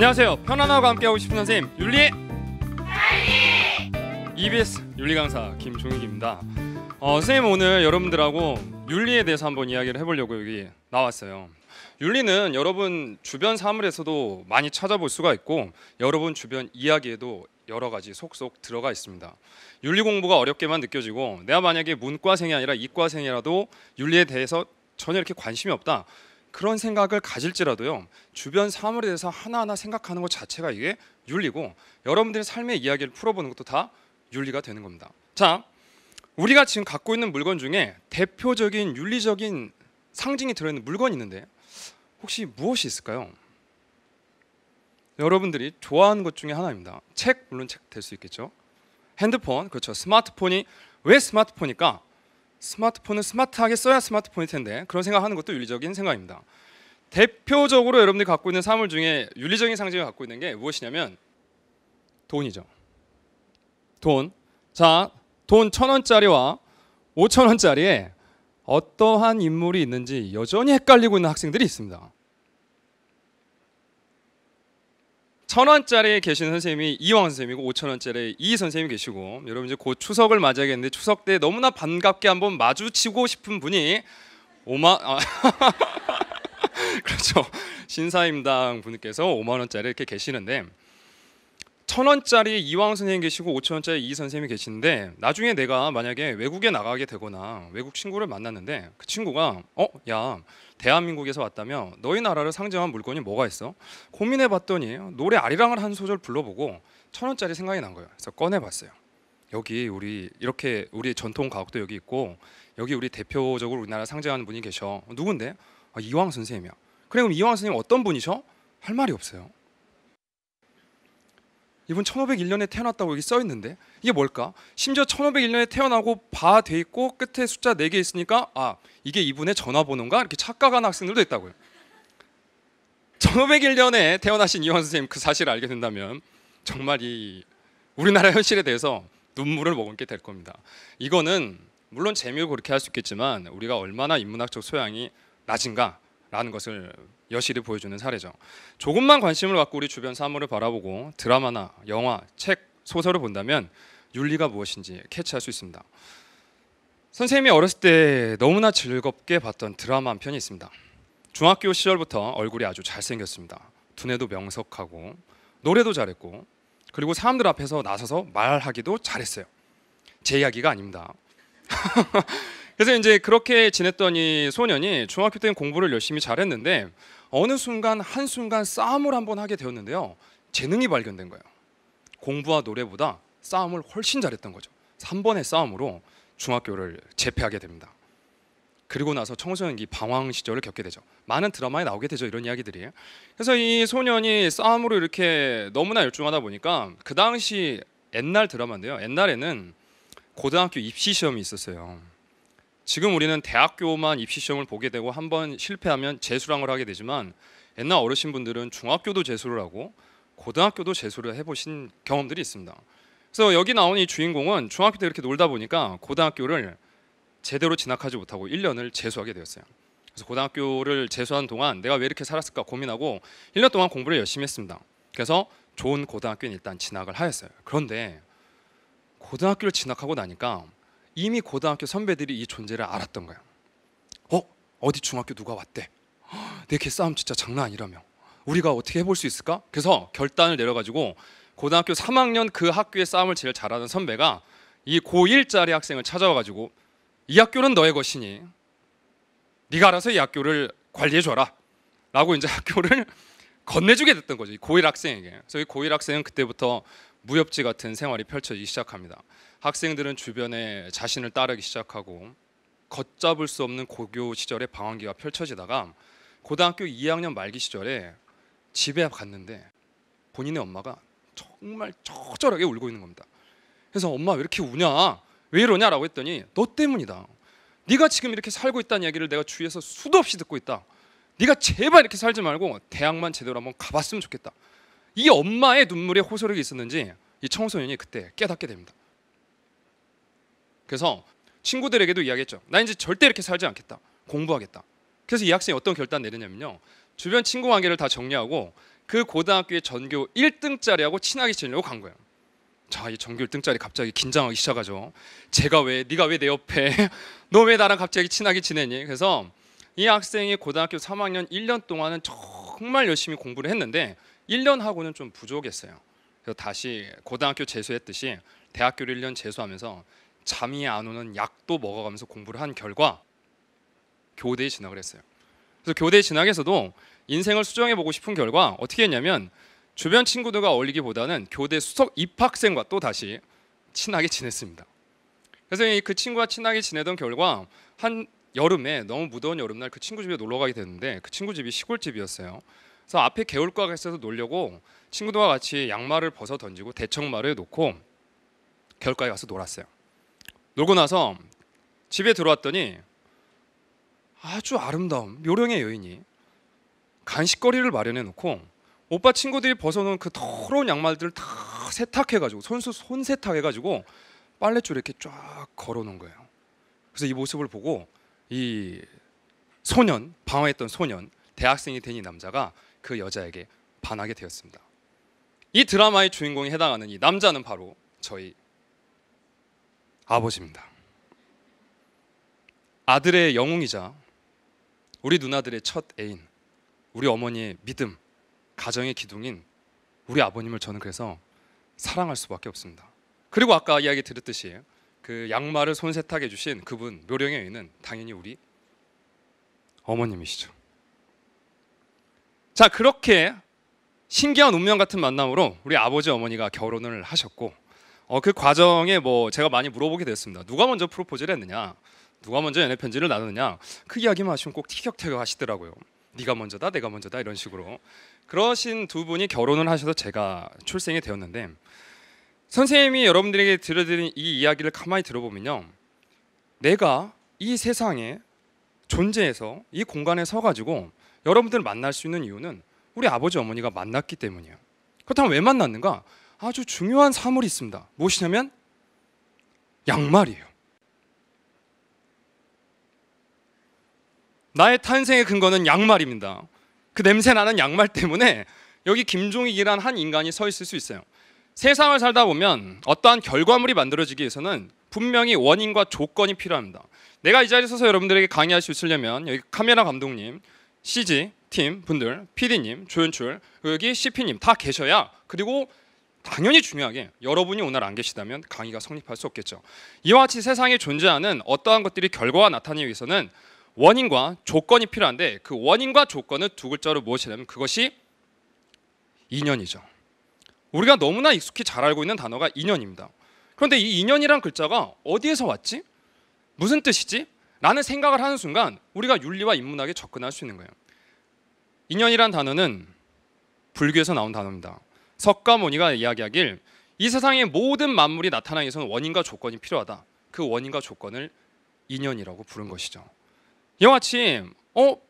안녕하세요. 편안하고 함께하고 싶은 선생님 윤리의 EBS 윤리 강사 김종익입니다. 선생님 오늘 여러분들하고 윤리에 대해서 한번 이야기를 해보려고 여기 나왔어요. 윤리는 여러분 주변 사물에서도 많이 찾아볼 수가 있고 여러분 주변 이야기에도 여러 가지 속속 들어가 있습니다. 윤리 공부가 어렵게만 느껴지고 내가 만약에 문과생이 아니라 이과생이라도 윤리에 대해서 전혀 이렇게 관심이 없다, 그런 생각을 가질지라도요, 주변 사물에 대해서 하나하나 생각하는 것 자체가 이게 윤리고 여러분들의 삶의 이야기를 풀어보는 것도 다 윤리가 되는 겁니다. 자, 우리가 지금 갖고 있는 물건 중에 대표적인 윤리적인 상징이 들어있는 물건이 있는데 혹시 무엇이 있을까요? 여러분들이 좋아하는 것 중에 하나입니다. 책, 물론 책 될 수 있겠죠. 핸드폰, 그렇죠. 스마트폰이 왜 스마트폰일까? 스마트폰은 스마트하게 써야 스마트폰일 텐데 그런 생각하는 것도 윤리적인 생각입니다. 대표적으로 여러분들이 갖고 있는 사물 중에 윤리적인 상징을 갖고 있는 게 무엇이냐면 돈이죠. 돈. 자, 돈 1,000원짜리와 5,000원짜리에 어떠한 인물이 있는지 여전히 헷갈리고 있는 학생들이 있습니다. 1,000원짜리에 계시는 선생님이 이왕 선생님이고 5,000원짜리에 이 선생님이 계시고, 여러분 이제 곧 추석을 맞이하겠는데 추석 때 너무나 반갑게 한번 마주치고 싶은 분이 그렇죠. 신사임당 분께서 5만원짜리 이렇게 계시는데 1,000원짜리 이왕 선생님 계시고 5,000원짜리 이 선생님이 계시는데 나중에 내가 만약에 외국에 나가게 되거나 외국 친구를 만났는데 그 친구가 야, 대한민국에서 왔다며 너희 나라를 상징한 물건이 뭐가 있어? 고민해봤더니 노래 아리랑을 한 소절 불러보고 1,000원짜리 생각이 난 거예요. 그래서 꺼내봤어요. 여기 우리 이렇게 우리 전통 가옥도 여기 있고 여기 우리 대표적으로 우리나라 상징하는 분이 계셔. 누군데? 이왕 선생님이야. 그래, 그럼 이왕 선생님 어떤 분이셔? 할 말이 없어요. 이분 1501년에 태어났다고 여기 써 있는데 이게 뭘까? 심지어 1501년에 태어나고 바 돼 있고 끝에 숫자 4개 있으니까 이게 이분의 전화번호인가? 이렇게 착각하는 학생들도 있다고요. 1501년에 태어나신 이황 선생님 그 사실을 알게 된다면 정말 이 우리나라 현실에 대해서 눈물을 머금게 될 겁니다. 이거는 물론 재미로 그렇게 할 수 있겠지만 우리가 얼마나 인문학적 소양이 낮은가라는 것을 여실히 보여주는 사례죠. 조금만 관심을 갖고 우리 주변 사물을 바라보고 드라마나 영화, 책, 소설을 본다면 윤리가 무엇인지 캐치할 수 있습니다. 선생님이 어렸을 때 너무나 즐겁게 봤던 드라마 한 편이 있습니다. 중학교 시절부터 얼굴이 아주 잘생겼습니다. 두뇌도 명석하고 노래도 잘했고 그리고 사람들 앞에서 나서서 말하기도 잘했어요. 제 이야기가 아닙니다. 그래서 이제 그렇게 지냈던 이 소년이 중학교 때는 공부를 열심히 잘했는데 어느 순간 한순간 싸움을 한번 하게 되었는데요. 재능이 발견된 거예요. 공부와 노래보다 싸움을 훨씬 잘했던 거죠. 3번의 싸움으로 중학교를 재패하게 됩니다. 그리고 나서 청소년기 방황 시절을 겪게 되죠. 많은 드라마에 나오게 되죠, 이런 이야기들이. 그래서 이 소년이 싸움으로 이렇게 너무나 열중하다 보니까 그 당시 옛날 드라마인데요. 옛날에는 고등학교 입시 시험이 있었어요. 지금 우리는 대학교만 입시 시험을 보게 되고 한번 실패하면 재수강을 하게 되지만 옛날 어르신분들은 중학교도 재수를 하고 고등학교도 재수를 해보신 경험들이 있습니다. 그래서 여기 나온 이 주인공은 중학교 때 이렇게 놀다 보니까 고등학교를 제대로 진학하지 못하고 1년을 재수하게 되었어요. 그래서 고등학교를 재수하는 동안 내가 왜 이렇게 살았을까 고민하고 1년 동안 공부를 열심히 했습니다. 그래서 좋은 고등학교에 일단 진학을 하였어요. 그런데 고등학교를 진학하고 나니까 이미 고등학교 선배들이 이 존재를 알았던 거예요. 어디 중학교 누가 왔대? 내 걔 싸움 진짜 장난 아니라며. 우리가 어떻게 해볼 수 있을까? 그래서 결단을 내려가지고 고등학교 3학년 그 학교의 싸움을 제일 잘하는 선배가 이 고1짜리 학생을 찾아와가지고 이 학교는 너의 것이니 네가 알아서 이 학교를 관리해줘라 라고 이제 학교를 건네주게 됐던 거죠, 이 고1 학생에게. 그래서 이 고1 학생은 그때부터 무협지 같은 생활이 펼쳐지기 시작합니다. 학생들은 주변에 자신을 따르기 시작하고 걷잡을 수 없는 고교 시절의 방황기가 펼쳐지다가 고등학교 2학년 말기 시절에 집에 갔는데 본인의 엄마가 정말 처절하게 울고 있는 겁니다. 그래서 엄마 왜 이렇게 우냐? 왜 이러냐라고 했더니 너 때문이다. 네가 지금 이렇게 살고 있다는 얘기를 내가 주위에서 수도 없이 듣고 있다. 네가 제발 이렇게 살지 말고 대학만 제대로 한번 가봤으면 좋겠다. 이 엄마의 눈물에 호소력이 있었는지 이 청소년이 그때 깨닫게 됩니다. 그래서 친구들에게도 이야기했죠. 나 이제 절대 이렇게 살지 않겠다. 공부하겠다. 그래서 이 학생이 어떤 결단 내리냐면요. 주변 친구 관계를 다 정리하고 그 고등학교의 전교 1등짜리하고 친하게 지내려고 간 거예요. 자, 이 전교 1등짜리 갑자기 긴장하기 시작하죠. 네가 왜 내 옆에 너 왜 나랑 갑자기 친하게 지내니? 그래서 이 학생이 고등학교 3학년 1년 동안은 정말 열심히 공부를 했는데 1년 하고는 좀 부족했어요. 그래서 다시 고등학교 재수했듯이 대학교를 1년 재수하면서 잠이 안 오는 약도 먹어가면서 공부를 한 결과 교대에 진학을 했어요. 그래서 교대에 진학해서도 인생을 수정해보고 싶은 결과 어떻게 했냐면 주변 친구들과 어울리기보다는 교대 수석 입학생과 또 다시 친하게 지냈습니다. 그래서 그 친구와 친하게 지내던 결과 한 여름에 너무 무더운 여름날 그 친구 집에 놀러 가게 됐는데 그 친구 집이 시골집이었어요. 그래서 앞에 개울가가 있어서 놀려고 친구들과 같이 양말을 벗어 던지고 대청마를 놓고 개울가에 가서 놀았어요. 놀고 나서 집에 들어왔더니 아주 아름다운 묘령의 여인이 간식거리를 마련해 놓고 오빠 친구들이 벗어놓은 그 더러운 양말들을 다 세탁해가지고 손 세탁해가지고 빨랫줄에 이렇게 쫙 걸어놓은 거예요. 그래서 이 모습을 보고 이 소년, 방황했던 소년, 대학생이 된 이 남자가 그 여자에게 반하게 되었습니다. 이 드라마의 주인공에 해당하는 이 남자는 바로 저희 아버지입니다. 아들의 영웅이자 우리 누나들의 첫 애인, 우리 어머니의 믿음, 가정의 기둥인 우리 아버님을 저는 그래서 사랑할 수밖에 없습니다. 그리고 아까 이야기 드렸듯이 그 양말을 손세탁해 주신 그분 묘령의 여인은 당연히 우리 어머님이시죠. 자, 그렇게 신기한 운명 같은 만남으로 우리 아버지 어머니가 결혼을 하셨고 그 과정에 제가 많이 물어보게 됐습니다. 누가 먼저 프로포즈를 했느냐, 누가 먼저 연애 편지를 나누느냐, 그 이야기만 하시면 꼭 티격태격 하시더라고요. 네가 먼저다, 내가 먼저다 이런 식으로. 그러신 두 분이 결혼을 하셔서 제가 출생이 되었는데 선생님이 여러분들에게 들려드린 이 이야기를 가만히 들어보면요, 내가 이 세상에 존재해서 이 공간에 서가지고 여러분들을 만날 수 있는 이유는 우리 아버지 어머니가 만났기 때문이에요. 그렇다면 왜 만났는가? 아주 중요한 사물이 있습니다. 무엇이냐면 양말이에요. 나의 탄생의 근거는 양말입니다. 그 냄새나는 양말 때문에 여기 김종익이란 한 인간이 서 있을 수 있어요. 세상을 살다 보면 어떠한 결과물이 만들어지기 위해서는 분명히 원인과 조건이 필요합니다. 내가 이 자리에 서서 여러분들에게 강의할 수 있으려면 여기 카메라 감독님, CG 팀 분들, PD님, 조연출, 여기 CP님 다 계셔야, 그리고 당연히 중요하게 여러분이 오늘 안 계시다면 강의가 성립할 수 없겠죠. 이와 같이 세상에 존재하는 어떠한 것들이 결과가 나타나기 위해서는 원인과 조건이 필요한데 그 원인과 조건은 두 글자로 무엇이냐면 그것이 인연이죠. 우리가 너무나 익숙히 잘 알고 있는 단어가 인연입니다. 그런데 이 인연이란 글자가 어디에서 왔지? 무슨 뜻이지? 라는 생각을 하는 순간 우리가 윤리와 인문학에 접근할 수 있는 거예요. 인연이란 단어는 불교에서 나온 단어입니다. 석가모니가 이야기하길 이 세상의 모든 만물이 나타나기 위해서는 원인과 조건이 필요하다. 그 원인과 조건을 인연이라고 부른 것이죠. 이와 같이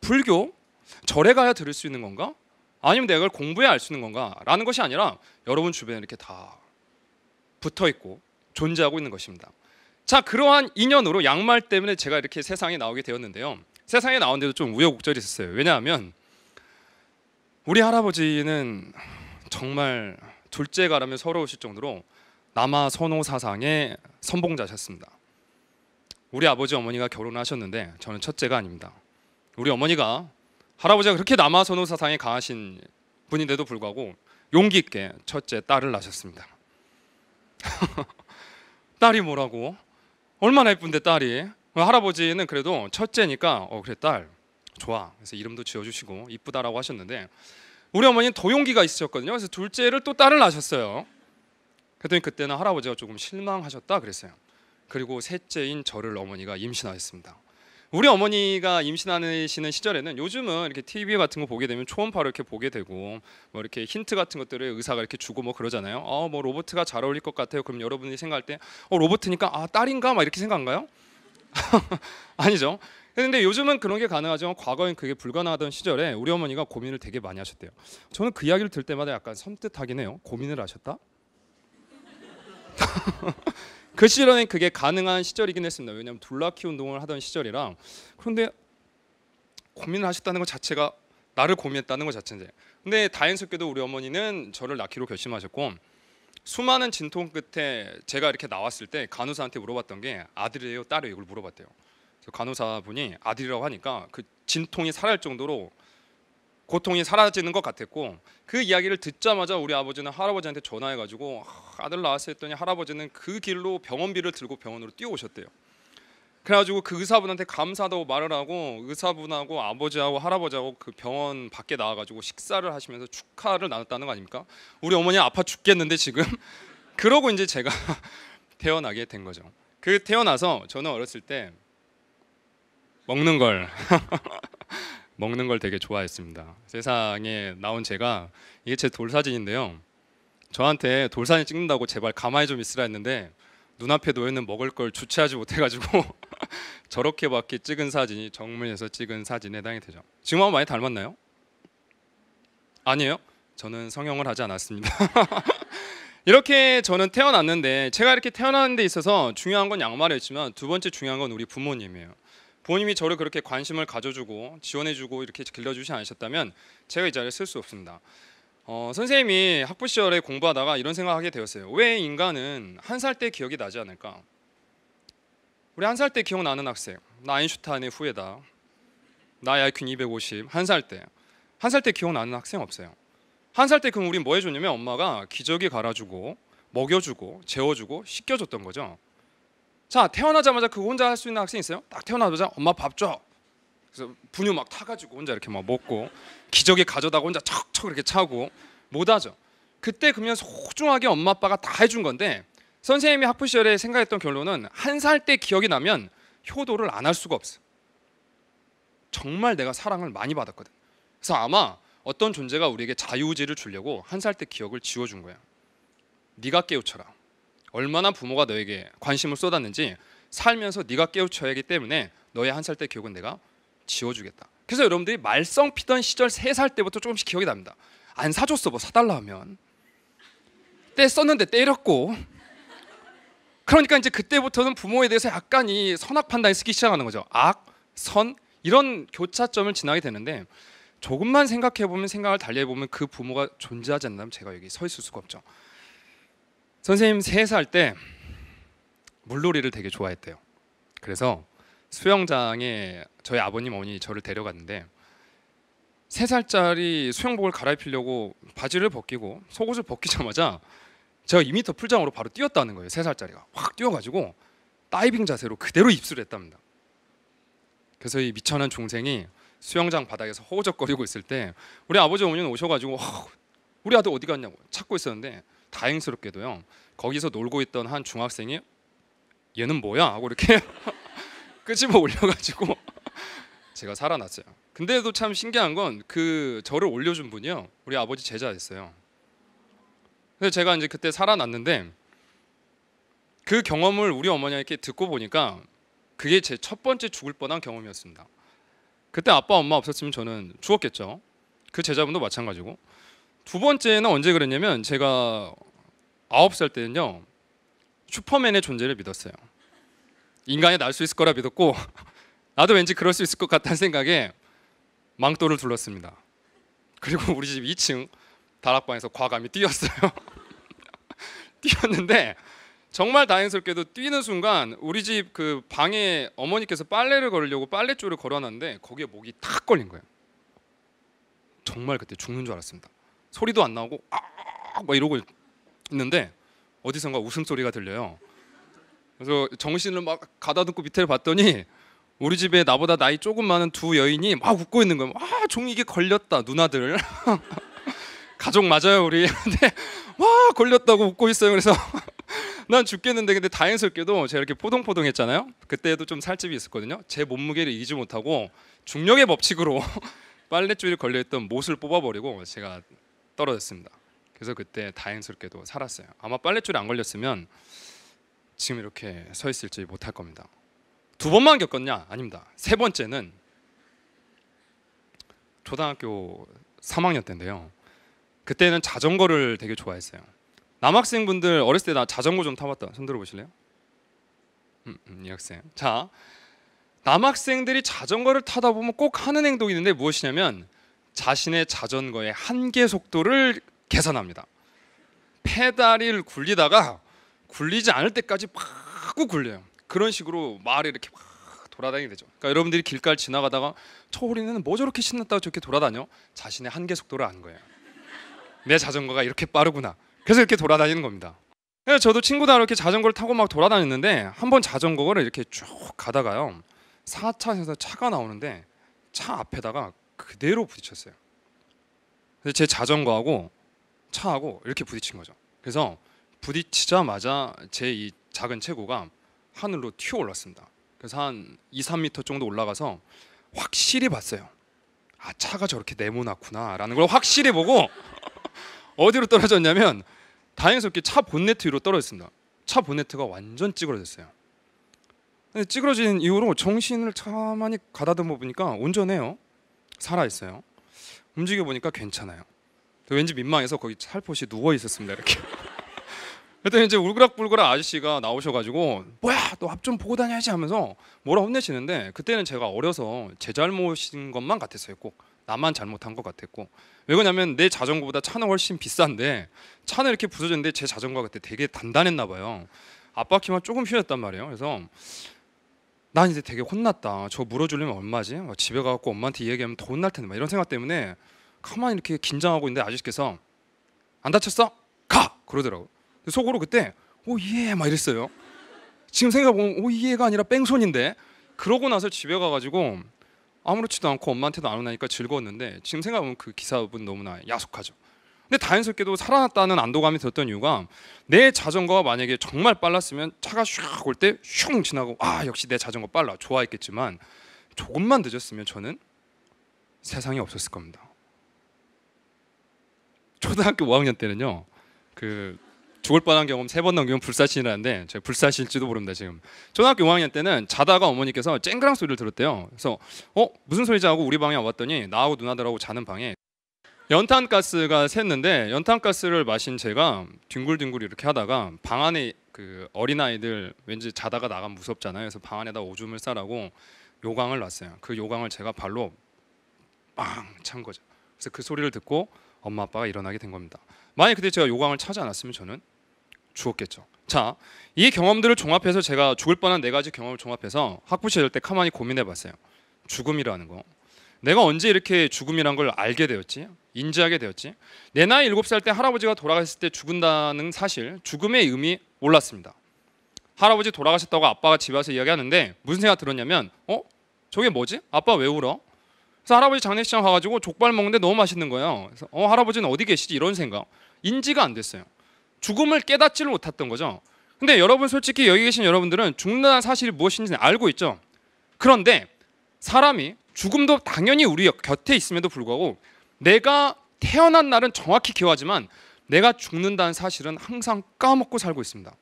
불교? 절에 가야 들을 수 있는 건가? 아니면 내가 이걸 공부해야 알 수 있는 건가? 라는 것이 아니라 여러분 주변에 이렇게 다 붙어있고 존재하고 있는 것입니다. 자, 그러한 인연으로 양말 때문에 제가 이렇게 세상에 나오게 되었는데요. 세상에 나온 데도 좀 우여곡절이 있었어요. 왜냐하면 우리 할아버지는 정말 둘째가라면 서러우실 정도로 남아 선호 사상의 선봉자셨습니다. 우리 아버지 어머니가 결혼하셨는데 저는 첫째가 아닙니다. 우리 어머니가 할아버지가 그렇게 남아 선호 사상이 강하신 분인데도 불구하고 용기 있게 첫째 딸을 낳으셨습니다. 딸이 뭐라고? 얼마나 예쁜데 딸이. 할아버지는 그래도 첫째니까 그래 딸 좋아. 그래서 이름도 지어주시고 이쁘다라고 하셨는데 우리 어머니는 더 용기가 있으셨거든요. 그래서 둘째를 또 딸을 낳으셨어요. 그랬더니 그때는 할아버지가 조금 실망하셨다 그랬어요. 그리고 셋째인 저를 어머니가 임신하셨습니다. 우리 어머니가 임신하시는 시절에는 요즘은 이렇게 TV 같은 거 보게 되면 초음파로 이렇게 보게 되고 이렇게 힌트 같은 것들을 의사가 이렇게 주고 그러잖아요. 로봇가 잘 어울릴 것 같아요. 그럼 여러분이 생각할 때 로봇이니까 딸인가 막 이렇게 생각한가요? 아니죠. 그런데 요즘은 그런 게 가능하죠. 과거엔 그게 불가능하던 시절에 우리 어머니가 고민을 되게 많이 하셨대요. 저는 그 이야기를 들을 때마다 약간 섬뜩하긴 해요. 고민을 하셨다? 그 시절에는 그게 가능한 시절이긴 했습니다. 왜냐하면 둘러키 운동을 하던 시절이라. 그런데 고민을 하셨다는 것 자체가 나를 고민했다는 것 자체인데. 근데 다행스럽게도 우리 어머니는 저를 낳기로 결심하셨고 수많은 진통 끝에 제가 이렇게 나왔을 때 간호사한테 물어봤던 게 아들이에요, 딸이에요 이걸 물어봤대요. 그래서 간호사분이 아들이라고 하니까 그 진통이 사라질 정도로 고통이 사라지는 것 같았고 그 이야기를 듣자마자 우리 아버지는 할아버지한테 전화해가지고 아들 낳았어 했더니 할아버지는 그 길로 병원비를 들고 병원으로 뛰어오셨대요. 그래가지고 그 의사분한테 감사하다고 말을 하고 의사분하고 아버지하고 할아버지하고 그 병원 밖에 나와가지고 식사를 하시면서 축하를 나눴다는 거 아닙니까? 우리 어머니 아파 죽겠는데 지금 그러고 이제 제가 태어나게 된 거죠. 그 태어나서 저는 어렸을 때 먹는 걸 먹는 걸 되게 좋아했습니다. 세상에 나온 제가 이게 제 돌사진인데요. 저한테 돌사진 찍는다고 제발 가만히 좀 있으라 했는데 눈앞에 놓여있는 먹을 걸 주체하지 못해가지고 저렇게밖에 찍은 사진이 정문에서 찍은 사진에 해당이 되죠. 지금하고 많이 닮았나요? 아니에요? 저는 성형을 하지 않았습니다. 이렇게 저는 태어났는데 제가 이렇게 태어나는 데 있어서 중요한 건 양말이었지만 두 번째 중요한 건 우리 부모님이에요. 부모님이 저를 그렇게 관심을 가져주고 지원해주고 이렇게 길러주지 않으셨다면 제가 이 자리에 쓸 수 없습니다. 선생님이 학부 시절에 공부하다가 이런 생각하게 되었어요. 왜 인간은 한 살 때 기억이 나지 않을까? 우리 한 살 때 기억나는 학생, 나 아인슈타인의 후예다. 나의 IQ 250, 한 살 때. 한 살 때 기억나는 학생 없어요. 한 살 때 그럼 우린 뭐 해줬냐면 엄마가 기저귀 갈아주고 먹여주고 재워주고 씻겨줬던 거죠. 자, 태어나자마자 그거 혼자 할 수 있는 학생 있어요? 딱 태어나자마자 엄마 밥 줘. 그래서 분유 막 타가지고 혼자 이렇게 막 먹고 기저귀 가져다가 혼자 척척 이렇게 차고 못하죠. 그때 그러면 소중하게 엄마 아빠가 다 해준 건데 선생님이 학부 시절에 생각했던 결론은 한 살 때 기억이 나면 효도를 안 할 수가 없어. 정말 내가 사랑을 많이 받았거든. 그래서 아마 어떤 존재가 우리에게 자유의지를 주려고 한 살 때 기억을 지워준 거야. 네가 깨우쳐라. 얼마나 부모가 너에게 관심을 쏟았는지 살면서 네가 깨우쳐야 하기 때문에 너의 한 살 때 기억은 내가 지워주겠다. 그래서 여러분들이 말썽 피던 시절 3살 때부터 조금씩 기억이 납니다. 안 사줬어 뭐 사달라 하면 때 썼는데 때렸고 그러니까 이제 그때부터는 부모에 대해서 약간 이 선악 판단이 쓰기 시작하는 거죠. 악, 선 이런 교차점을 지나게 되는데 조금만 생각해보면 생각을 달리해보면 그 부모가 존재하지 않는다면 제가 여기 서 있을 수가 없죠. 선생님 3살 때 물놀이를 되게 좋아했대요. 그래서 수영장에 저희 아버님 어머니 저를 데려갔는데 3살짜리 수영복을 갈아입히려고 바지를 벗기고 속옷을 벗기자마자 제가 2m 풀장으로 바로 뛰었다는 거예요. 3살짜리가 확 뛰어가지고 다이빙 자세로 그대로 입수를 했답니다. 그래서 이 미천한 중생이 수영장 바닥에서 허우적거리고 있을 때 우리 아버지 어머니는 오셔가지고 우리 아들 어디 갔냐고 찾고 있었는데 다행스럽게도요 거기서 놀고 있던 한 중학생이 얘는 뭐야 하고 이렇게 끄집어 올려가지고 제가 살아났어요. 근데도 참 신기한 건 그 저를 올려준 분이요 우리 아버지 제자였어요. 그래서 제가 이제 그때 살아났는데 그 경험을 우리 어머니께 듣고 보니까 그게 제 첫 번째 죽을 뻔한 경험이었습니다. 그때 아빠 엄마 없었으면 저는 죽었겠죠. 그 제자분도 마찬가지고. 두 번째는 언제 그랬냐면 제가 9살 때는요 슈퍼맨의 존재를 믿었어요. 인간이 날 수 있을 거라 믿었고 나도 왠지 그럴 수 있을 것 같다는 생각에 망토를 둘렀습니다. 그리고 우리 집 2층 다락방에서 과감히 뛰었어요. 뛰었는데 정말 다행스럽게도 뛰는 순간 우리 집 그 방에 어머니께서 빨래를 걸으려고 빨랫줄을 걸어놨는데 거기에 목이 탁 걸린 거예요. 정말 그때 죽는 줄 알았습니다. 소리도 안 나오고 막 이러고 있는데 어디선가 웃음소리가 들려요. 그래서 정신을 막 가다듬고 밑을 봤더니 우리 집에 나보다 나이 조금 많은 두 여인이 막 웃고 있는 거예요. 종이게 걸렸다 누나들. 가족 맞아요 우리. 근데 와 걸렸다고 웃고 있어요. 그래서 난 죽겠는데 근데 다행스럽게도 제가 이렇게 포동포동했잖아요. 그때도 좀 살집이 있었거든요. 제 몸무게를 이기지 못하고 중력의 법칙으로 빨랫줄이 걸려있던 못을 뽑아버리고 제가 떨어졌습니다. 그래서 그때 다행스럽게도 살았어요. 아마 빨랫줄이 안 걸렸으면 지금 이렇게 서 있을지 못할 겁니다. 2번만 겪었냐? 아닙니다. 3번째는 초등학교 3학년 때인데요. 그때는 자전거를 되게 좋아했어요. 남학생분들 어렸을 때 나 자전거 좀 타봤다. 손 들어보실래요? 이 학생. 자, 남학생들이 자전거를 타다 보면 꼭 하는 행동이 있는데 무엇이냐면 자신의 자전거의 한계 속도를 계산합니다. 페달을 굴리다가 굴리지 않을 때까지 막 굴려요. 그런 식으로 말이 이렇게 막 돌아다니게 되죠. 그러니까 여러분들이 길가를 지나가다가 저 어린애는 뭐 저렇게 신났다고 저렇게 돌아다녀? 자신의 한계 속도를 아는 거예요. 내 자전거가 이렇게 빠르구나. 그래서 이렇게 돌아다니는 겁니다. 그래서 저도 친구들하고 이렇게 자전거를 타고 막 돌아다녔는데 한번 자전거를 이렇게 쭉 가다가요, 4차선에서 차가 나오는데 차 앞에다가 그대로 부딪혔어요. 그래서 제 자전거하고 차하고 이렇게 부딪힌 거죠. 그래서 부딪히자마자 제 이 작은 체구가 하늘로 튀어 올랐습니다. 그래서 한 2, 3m 정도 올라가서 확실히 봤어요. 아, 차가 저렇게 네모나구나 라는 걸 확실히 보고 어디로 떨어졌냐면 다행스럽게 차 본네트 위로 떨어졌습니다. 차 본네트가 완전 찌그러졌어요. 근데 찌그러진 이후로 정신을 가만히 가다듬어 보니까 온전해요. 살아있어요. 움직여 보니까 괜찮아요. 왠지 민망해서 거기 살포시 누워 있었습니다. 이렇게. 그랬더니 이제 울그락불그락 아저씨가 나오셔가지고 뭐야 너 앞 좀 보고 다녀야지 하면서 뭐라 혼내시는데, 그때는 제가 어려서 제 잘못인 것만 같았어요. 꼭 나만 잘못한 것 같았고. 왜 그러냐면 내 자전거보다 차는 훨씬 비싼데 차는 이렇게 부서졌는데 제 자전거가 그때 되게 단단했나 봐요. 앞바퀴만 조금 휘었단 말이에요. 그래서 난 이제 되게 혼났다. 저거 물어주려면 얼마지? 집에 가갖고 엄마한테 이야기하면 더 혼날 텐데 막 이런 생각 때문에 가만히 이렇게 긴장하고 있는데 아저씨께서 안 다쳤어? 가! 그러더라고요. 속으로 그때 오예 막 이랬어요. 지금 생각해보면 오예가 아니라 뺑소니인데. 그러고 나서 집에 가가지고 아무렇지도 않고 엄마한테도 안 혼나니까 즐거웠는데 지금 생각해보면 그 기사분 너무나 야속하죠. 근데 다행스럽게도 살아났다는 안도감이 들었던 이유가 내 자전거가 만약에 정말 빨랐으면 차가 슉 올 때 슝 지나고 아 역시 내 자전거 빨라 좋아했겠지만 조금만 늦었으면 저는 세상에 없었을 겁니다. 초등학교 5학년 때는요, 그 죽을 뻔한 경험 3번 넘기면 불사신이라는데 제가 불사실지도 모릅니다. 지금 초등학교 5학년 때는 자다가 어머니께서 쨍그랑 소리를 들었대요. 그래서 무슨 소리지 하고 우리 방에 와봤더니 나하고 누나들하고 자는 방에 연탄가스가 샜는데 연탄가스를 마신 제가 뒹굴뒹굴 이렇게 하다가 방 안에 그 어린아이들 왠지 자다가 나가면 무섭잖아요. 그래서 방 안에다 오줌을 싸라고 요강을 놨어요. 그 요강을 제가 발로 빵 찬 거죠. 그래서 그 소리를 듣고 엄마 아빠가 일어나게 된 겁니다. 만약 그때 제가 요강을 차지 않았으면 저는 죽었겠죠. 자, 이 경험들을 종합해서 제가 죽을 뻔한 4가지 경험을 종합해서 학부 시절 때 가만히 고민해봤어요. 죽음이라는 거, 내가 언제 이렇게 죽음이란 걸 알게 되었지? 인지하게 되었지? 내 나이 7살 때 할아버지가 돌아가셨을 때 죽는다는 사실, 죽음의 의미 몰랐습니다. 할아버지 돌아가셨다고 아빠가 집에 와서 이야기하는데 무슨 생각 들었냐면 저게 뭐지? 아빠 왜 울어? 그래서 할아버지 장례식장 가가지고 족발 먹는데 너무 맛있는 거예요. 그래서 할아버지는 어디 계시지? 이런 생각. 인지가 안 됐어요. 죽음을 깨닫지를 못했던 거죠. 근데 여러분 솔직히 여기 계신 여러분들은 죽는다는 사실이 무엇인지 알고 있죠. 그런데 사람이 죽음도 당연히 우리 곁에 있음에도 불구하고 내가 태어난 날은 정확히 기억하지만 내가 죽는다는 사실은 항상 까먹고 살고 있습니다.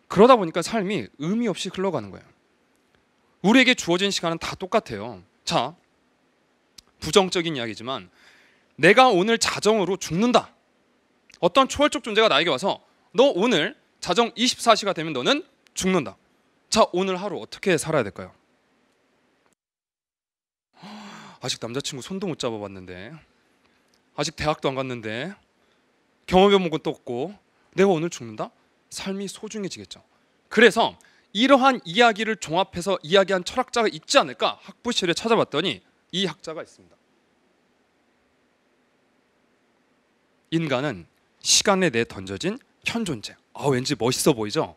그러다 보니까 삶이 의미 없이 흘러가는 거예요. 우리에게 주어진 시간은 다 똑같아요. 자, 부정적인 이야기지만 내가 오늘 자정으로 죽는다. 어떤 초월적 존재가 나에게 와서 너 오늘 자정 24시가 되면 너는 죽는다. 자, 오늘 하루 어떻게 살아야 될까요? 아직 남자친구 손도 못 잡아봤는데, 아직 대학도 안 갔는데, 경험해본 것도 없고 내가 오늘 죽는다? 삶이 소중해지겠죠. 그래서 이러한 이야기를 종합해서 이야기한 철학자가 있지 않을까 학부실에 찾아봤더니 이 학자가 있습니다. 인간은 시간에 내던져진 현존재. 왠지 멋있어 보이죠?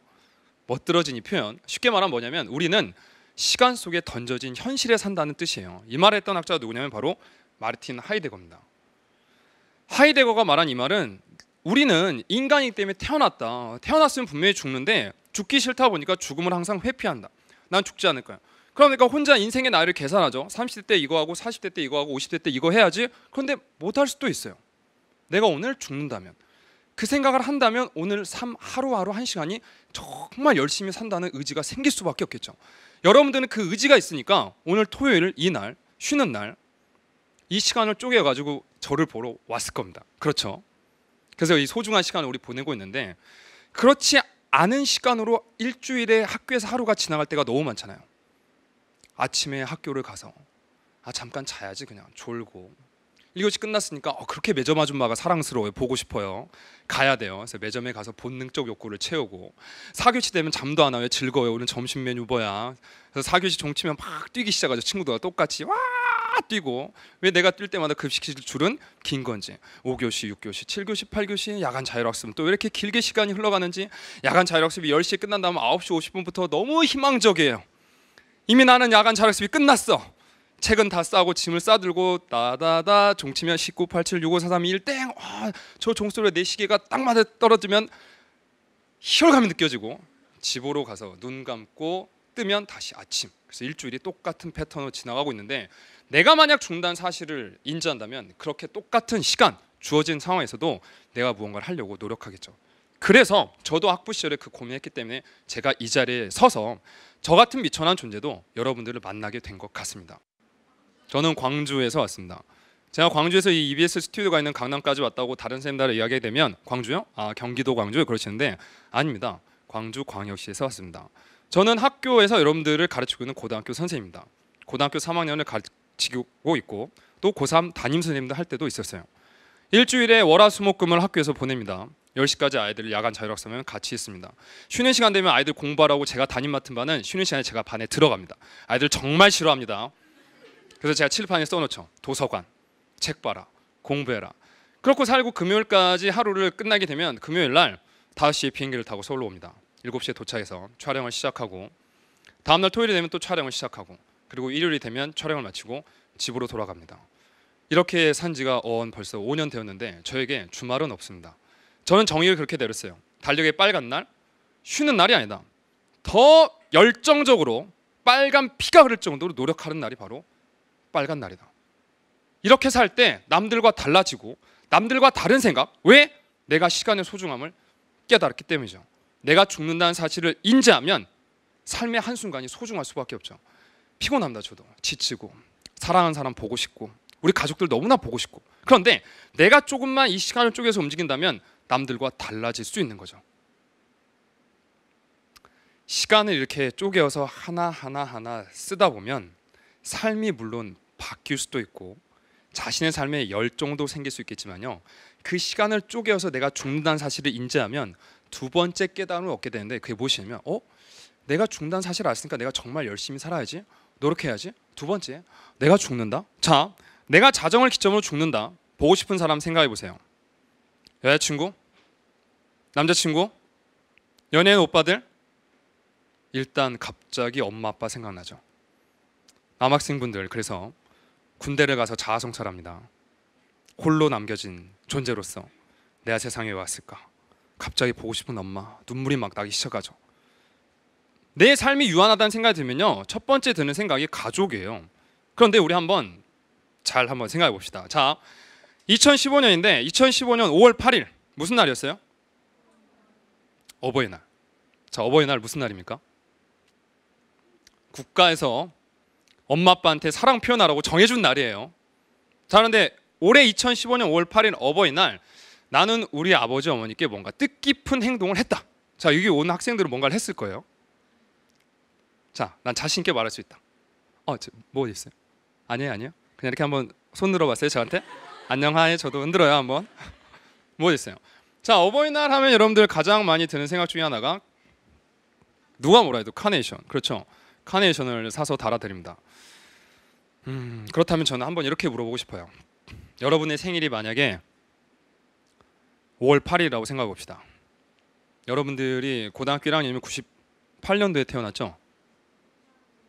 멋들어진 이 표현, 쉽게 말하면 뭐냐면 우리는 시간 속에 던져진 현실에 산다는 뜻이에요. 이 말을 했던 학자가 누구냐면 바로 마르틴 하이데거입니다. 하이데거가 말한 이 말은 우리는 인간이기 때문에 태어났다. 태어났으면 분명히 죽는데 죽기 싫다 보니까 죽음을 항상 회피한다. 난 죽지 않을 거야. 그러니까 혼자 인생의 나이를 계산하죠. 30대 때 이거 하고 40대 때 이거 하고 50대 때 이거 해야지. 그런데 못할 수도 있어요. 내가 오늘 죽는다면, 그 생각을 한다면 오늘 삶 하루하루 한 시간이 정말 열심히 산다는 의지가 생길 수밖에 없겠죠. 여러분들은 그 의지가 있으니까 오늘 토요일 이날 쉬는 날 이 시간을 쪼개가지고 저를 보러 왔을 겁니다. 그렇죠? 그래서 이 소중한 시간을 우리 보내고 있는데 그렇지 않은 시간으로 일주일에 학교에서 하루가 지나갈 때가 너무 많잖아요. 아침에 학교를 가서 잠깐 자야지 그냥 졸고 1교시 끝났으니까 그렇게 매점 아줌마가 사랑스러워요. 보고 싶어요. 가야 돼요. 그래서 매점에 가서 본능적 욕구를 채우고 4교시 되면 잠도 안 와요. 즐거워요. 오늘 점심 메뉴 뭐야. 그래서 4교시 종치면 막 뛰기 시작하죠. 친구들과 똑같이 와 뛰고 왜 내가 뛸 때마다 급식실 줄은 긴 건지 5교시, 6교시, 7교시, 8교시 야간 자율학습은 또 왜 이렇게 길게 시간이 흘러가는지 야간 자율학습이 10시에 끝난다면 9시 50분부터 너무 희망적이에요. 이미 나는 야간 자율학습이 끝났어. 책은 다 싸고 짐을 싸들고 따다다 종치면 19, 87, 65, 4, 3, 2, 1 땡. 저 종소리에 내 시계가 딱 맞아 떨어지면 희열감이 느껴지고 집으로 가서 눈 감고 뜨면 다시 아침. 그래서 일주일이 똑같은 패턴으로 지나가고 있는데 내가 만약 죽는다는 사실을 인지한다면 그렇게 똑같은 시간 주어진 상황에서도 내가 무언가를 하려고 노력하겠죠. 그래서 저도 학부 시절에 그 고민했기 때문에 제가 이 자리에 서서 저 같은 미천한 존재도 여러분들을 만나게 된 것 같습니다. 저는 광주에서 왔습니다. 제가 광주에서 이 EBS 스튜디오가 있는 강남까지 왔다고 다른 선생님들 이야기하게 되면 광주요? 경기도 광주요? 그러시는데 아닙니다. 광주 광역시에서 왔습니다. 저는 학교에서 여러분들을 가르치고 있는 고등학교 선생님입니다. 고등학교 3학년을 가르치고 있고 또 고3 담임 선생님도 할 때도 있었어요. 일주일에 월화수목금을 학교에서 보냅니다. 10시까지 아이들 야간 자율학습하면 같이 있습니다. 쉬는 시간 되면 아이들 공부하라고 제가 담임 맡은 반은 쉬는 시간에 제가 반에 들어갑니다. 아이들 정말 싫어합니다. 그래서 제가 칠판에 써놓죠. 도서관, 책 봐라, 공부해라. 그렇고 살고 금요일까지 하루를 끝나게 되면 금요일 날 5시에 비행기를 타고 서울로 옵니다. 7시에 도착해서 촬영을 시작하고 다음날 토요일이 되면 또 촬영을 시작하고 그리고 일요일이 되면 촬영을 마치고 집으로 돌아갑니다. 이렇게 산 지가 벌써 5년 되었는데 저에게 주말은 없습니다. 저는 정의를 그렇게 내렸어요. 달력의 빨간 날, 쉬는 날이 아니다. 더 열정적으로 빨간 피가 흐를 정도로 노력하는 날이 바로 빨간 날이다. 이렇게 살 때 남들과 달라지고 남들과 다른 생각, 왜? 내가 시간의 소중함을 깨달았기 때문이죠. 내가 죽는다는 사실을 인지하면 삶의 한순간이 소중할 수밖에 없죠. 피곤합니다. 저도 지치고 사랑하는 사람 보고 싶고 우리 가족들 너무나 보고 싶고 그런데 내가 조금만 이 시간을 쪼개서 움직인다면 남들과 달라질 수 있는 거죠. 시간을 이렇게 쪼개서 하나 쓰다 보면 삶이 물론 바뀔 수도 있고 자신의 삶에 열정도 생길 수 있겠지만요. 그 시간을 쪼개서 내가 죽는다는 사실을 인지하면 두 번째 깨달음을 얻게 되는데 그게 무엇이냐면 내가 죽는다는 사실을 알았으니까 내가 정말 열심히 살아야지. 노력해야지. 두 번째, 내가 죽는다. 자, 내가 자정을 기점으로 죽는다. 보고 싶은 사람 생각해 보세요. 여자친구? 남자친구? 연예인 오빠들? 일단 갑자기 엄마 아빠 생각나죠. 남학생분들 그래서 군대를 가서 자아성찰합니다. 홀로 남겨진 존재로서 내가 세상에 왜 왔을까? 갑자기 보고 싶은 엄마, 눈물이 막 나기 시작하죠. 내 삶이 유한하다는 생각이 들면요, 첫 번째 드는 생각이 가족이에요. 그런데 우리 한번 생각해 봅시다. 자, 2015년인데 2015년 5월 8일 무슨 날이었어요? 어버이날. 자, 어버이날 무슨 날입니까? 국가에서 엄마 아빠한테 사랑 표현하라고 정해준 날이에요. 자, 그런데 올해 2015년 5월 8일 어버이날 나는 우리 아버지 어머니께 뭔가 뜻깊은 행동을 했다. 자, 여기 온 학생들은 뭔가를 했을 거예요. 자, 난 자신 있게 말할 수 있다. 뭐 있어요? 아니에요. 그냥 이렇게 한번 손 들어봤어요 저한테? 안녕 하이 저도 흔들어요 한번. 뭐 있어요? 자, 어버이날 하면 여러분들 가장 많이 드는 생각 중에 하나가 누가 뭐라 해도 카네이션. 그렇죠? 카네이션을 사서 달아드립니다. 그렇다면 저는 한번 이렇게 물어보고 싶어요. 여러분의 생일이 만약에 5월 8일이라고 생각해 봅시다. 여러분들이 고등학교 1학년이면 98년도에 태어났죠?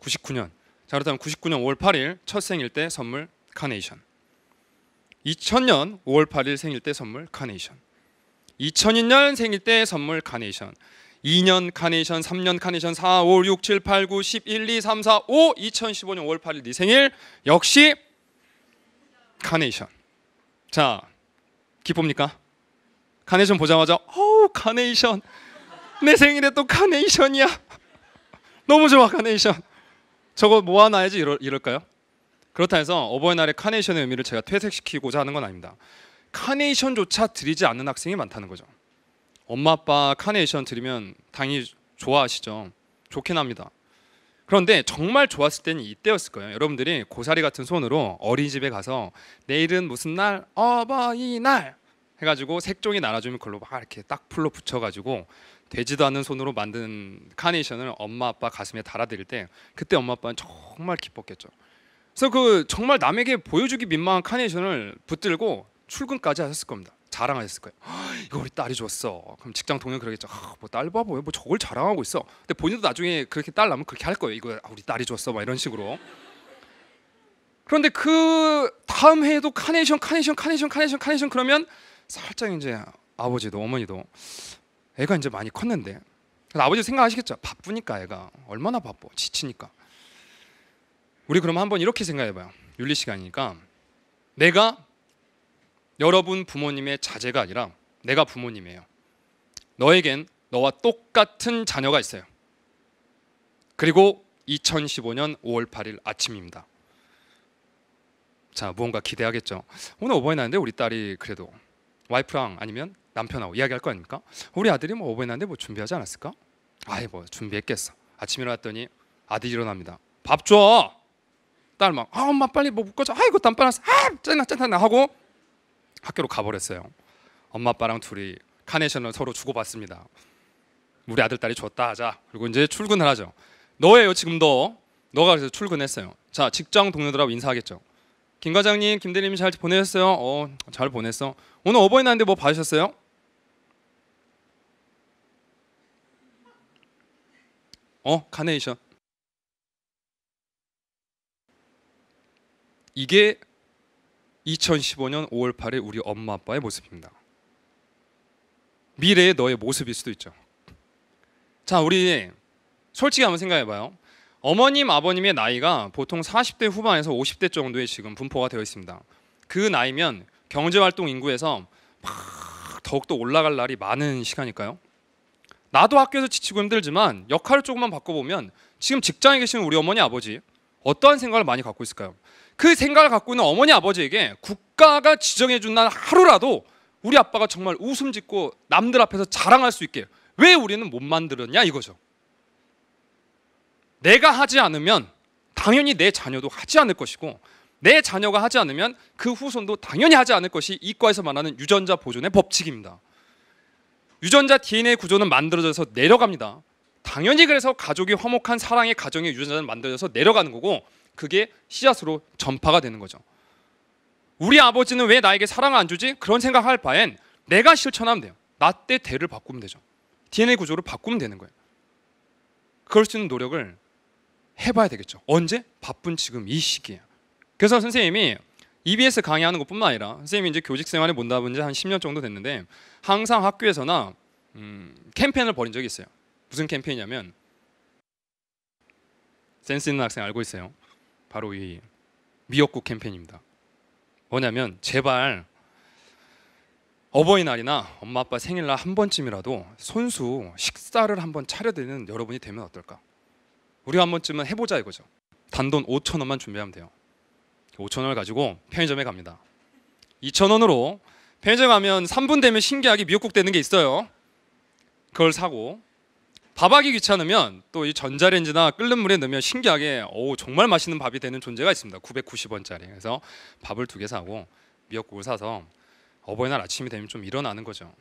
99년. 자, 그렇다면 99년 5월 8일 첫 생일 때 선물 카네이션. 2000년 5월 8일 생일 때 선물 카네이션. 2002년 생일 때 선물 카네이션. 2년 카네이션, 3년 카네이션, 4, 5, 6, 7, 8, 9, 10, 1, 2, 3, 4, 5 2015년 5월 8일 네 생일 역시 카네이션. 자, 기쁩니까? 카네이션 보자마자 카네이션 내 생일에 또 카네이션이야. 너무 좋아 카네이션. 저거 모아놔야지 이럴까요? 그렇다 해서 어버이날에 카네이션의 의미를 제가 퇴색시키고자 하는 건 아닙니다. 카네이션조차 드리지 않는 학생이 많다는 거죠. 엄마 아빠 카네이션 드리면 당연히 좋아하시죠. 좋긴 합니다. 그런데 정말 좋았을 때는 이때였을 거예요. 여러분들이 고사리 같은 손으로 어린이집에 가서 내일은 무슨 날? 어버이날 해가지고 색종이 나눠주면 그걸로 막 이렇게 딱 풀로 붙여가지고 되지도 않는 손으로 만든 카네이션을 엄마 아빠 가슴에 달아드릴 때 그때 엄마 아빠는 정말 기뻤겠죠. 그래서 그 정말 남에게 보여주기 민망한 카네이션을 붙들고 출근까지 하셨을 겁니다. 자랑하셨을 거예요. 이거 우리 딸이 줬어. 그럼 직장 동료 그러겠죠. 뭐 딸 바보야, 뭐 저걸 자랑하고 있어. 근데 본인도 나중에 그렇게 딸 나면 그렇게 할 거예요. 이거 우리 딸이 줬어, 막 이런 식으로. 그런데 그 다음 해에도 카네이션 그러면 살짝 이제 아버지도 어머니도 애가 이제 많이 컸는데, 그래서 아버지 생각하시겠죠. 바쁘니까 애가 얼마나 바빠, 지치니까. 우리 그럼 한번 이렇게 생각해봐요. 윤리 시간이니까 내가 여러분 부모님의 자제가 아니라 내가 부모님이에요. 너에겐 너와 똑같은 자녀가 있어요. 그리고 2015년 5월 8일 아침입니다. 자, 무언가 기대하겠죠. 오늘 어버이날인데 우리 딸이 그래도 와이프랑 아니면 남편하고 이야기할 거 아닙니까? 우리 아들이 뭐 어버이날인데 뭐 준비하지 않았을까? 아이 뭐 준비했겠어. 아침에 일어났더니 아들이 일어납니다. 밥 줘. 딸 막 엄마 빨리 뭐 묶어줘. 아이고 땀 빨았어. 짜증나 하고 학교로 가버렸어요. 엄마 아빠랑 둘이 카네이션을 서로 주고받습니다. 우리 아들 딸이 줬다 하자. 그리고 이제 출근을 하죠. 너예요 지금 너가 그래서 출근했어요. 자, 직장 동료들하고 인사하겠죠. 김 과장님, 김 대리님 잘 보내셨어요? 잘 보냈어. 오늘 어버이날인데 뭐 받으셨어요? 카네이션. 이게 2015년 5월 8일 우리 엄마 아빠의 모습입니다. 미래의 너의 모습일 수도 있죠. 자, 우리 솔직히 한번 생각해봐요. 어머님, 아버님의 나이가 보통 40대 후반에서 50대 정도에 지금 분포가 되어 있습니다. 그 나이면 경제활동 인구에서 막 더욱더 올라갈 날이 많은 시간일까요? 나도 학교에서 지치고 힘들지만 역할을 조금만 바꿔보면 지금 직장에 계시는 우리 어머니, 아버지 어떠한 생각을 많이 갖고 있을까요? 그 생각을 갖고 있는 어머니, 아버지에게 국가가 지정해준 날 하루라도 우리 아빠가 정말 웃음 짓고 남들 앞에서 자랑할 수 있게 왜 우리는 못 만들었냐 이거죠. 내가 하지 않으면 당연히 내 자녀도 하지 않을 것이고, 내 자녀가 하지 않으면 그 후손도 당연히 하지 않을 것이 이과에서 말하는 유전자 보존의 법칙입니다. 유전자 DNA 구조는 만들어져서 내려갑니다. 당연히 그래서 가족이 화목한 사랑의 가정의 유전자는 만들어져서 내려가는 거고, 그게 씨앗으로 전파가 되는 거죠. 우리 아버지는 왜 나에게 사랑을 안 주지? 그런 생각할 바엔 내가 실천하면 돼요. 나 때 대를 바꾸면 되죠. DNA 구조를 바꾸면 되는 거예요. 그럴 수 있는 노력을 해봐야 되겠죠. 언제? 바쁜 지금 이 시기에. 그래서 선생님이 EBS 강의하는 것뿐만 아니라 선생님이 이제 교직 생활에 못 나본 지 한 10년 정도 됐는데 항상 학교에서나 캠페인을 벌인 적이 있어요. 무슨 캠페인이냐면, 센스 있는 학생 알고 있어요. 바로 이 미역국 캠페인입니다. 뭐냐면 제발 어버이날이나 엄마 아빠 생일날 한 번쯤이라도 손수 식사를 한번 차려드리는 여러분이 되면 어떨까? 우리가 한 번쯤은 해보자 이거죠. 단돈 5,000원만 준비하면 돼요. 5,000원을 가지고 편의점에 갑니다. 2,000원으로 편의점 가면 3분 되면 신기하게 미역국 되는 게 있어요. 그걸 사고, 밥하기 귀찮으면 또 이 전자레인지나 끓는 물에 넣으면 신기하게 정말 맛있는 밥이 되는 존재가 있습니다. 990원짜리. 그래서 밥을 2개 사고 미역국을 사서 어버이날 아침이 되면 좀 일어나는 거죠.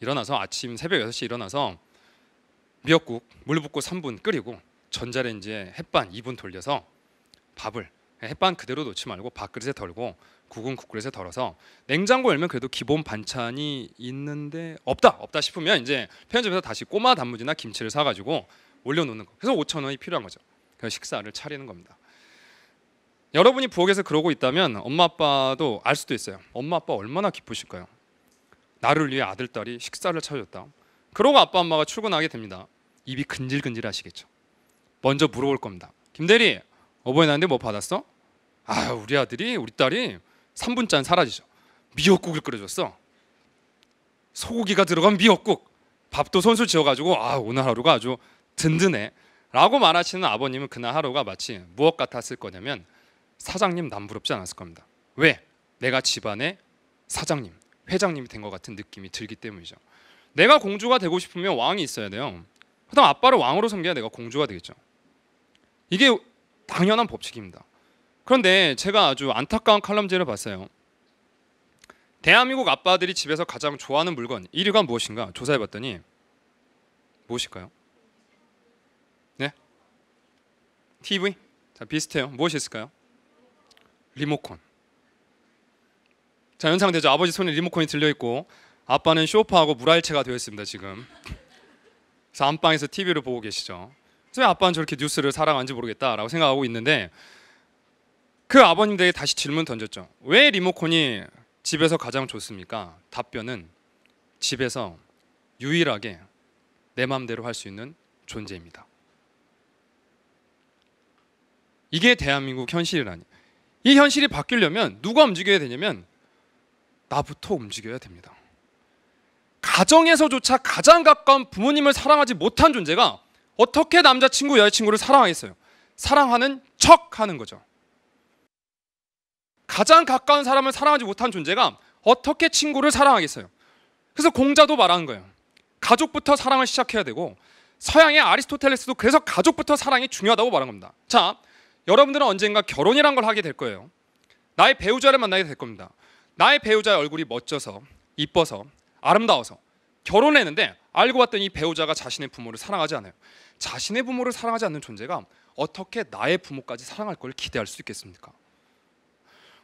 일어나서 아침 새벽 6시에 일어나서 미역국 물 붓고 3분 끓이고 전자레인지에 햇반 2분 돌려서 밥을 햇반 그대로 놓지 말고 밥그릇에 덜고 국은 국그릇에 덜어서 냉장고 열면 그래도 기본 반찬이 있는데 없다 싶으면 이제 편의점에서 다시 꼬마 단무지나 김치를 사가지고 올려놓는 거. 그래서 5,000원이 필요한 거죠. 그래서 식사를 차리는 겁니다. 여러분이 부엌에서 그러고 있다면 엄마 아빠도 알 수도 있어요. 엄마 아빠 얼마나 기쁘실까요? 나를 위해 아들 딸이 식사를 차려줬다. 그러고 아빠 엄마가 출근하게 됩니다. 입이 근질근질 하시겠죠. 먼저 물어볼 겁니다. 김대리, 어버이날인데 뭐 받았어? 우리 아들이 우리 딸이 3분짠 사라지죠. 미역국을 끓여줬어. 소고기가 들어간 미역국. 밥도 손수 지어가지고 오늘 하루가 아주 든든해 라고 말하시는 아버님은 그날 하루가 마치 무엇 같았을 거냐면 사장님 남부럽지 않았을 겁니다. 왜? 내가 집안의 사장님, 회장님이 된 것 같은 느낌이 들기 때문이죠. 내가 공주가 되고 싶으면 왕이 있어야 돼요. 그다음 아빠를 왕으로 섬겨야 내가 공주가 되겠죠. 이게 당연한 법칙입니다. 그런데 제가 아주 안타까운 칼럼지를 봤어요. 대한민국 아빠들이 집에서 가장 좋아하는 물건 1위가 무엇인가 조사해봤더니 무엇일까요? 네? TV? 자, 비슷해요. 무엇이 있을까요? 리모컨. 자, 연상되죠? 아버지 손에 리모컨이 들려있고 아빠는 쇼파하고 물알체가 되어 있습니다 지금. 그래서 안방에서 TV를 보고 계시죠. 그래서 왜 아빠는 저렇게 뉴스를 사랑하는지 모르겠다라고 생각하고 있는데, 그 아버님들에게 다시 질문 던졌죠. 왜 리모컨이 집에서 가장 좋습니까? 답변은 집에서 유일하게 내 마음대로 할 수 있는 존재입니다. 이게 대한민국 현실이라니. 이 현실이 바뀌려면 누가 움직여야 되냐면 나부터 움직여야 됩니다. 가정에서조차 가장 가까운 부모님을 사랑하지 못한 존재가 어떻게 남자친구, 여자친구를 사랑하겠어요? 사랑하는 척 하는 거죠. 가장 가까운 사람을 사랑하지 못한 존재가 어떻게 친구를 사랑하겠어요? 그래서 공자도 말하는 거예요. 가족부터 사랑을 시작해야 되고, 서양의 아리스토텔레스도 그래서 가족부터 사랑이 중요하다고 말한 겁니다. 자, 여러분들은 언젠가 결혼이란 걸 하게 될 거예요. 나의 배우자를 만나게 될 겁니다. 나의 배우자의 얼굴이 멋져서, 이뻐서, 아름다워서 결혼했는데 알고 봤더니 이 배우자가 자신의 부모를 사랑하지 않아요. 자신의 부모를 사랑하지 않는 존재가 어떻게 나의 부모까지 사랑할 걸 기대할 수 있겠습니까?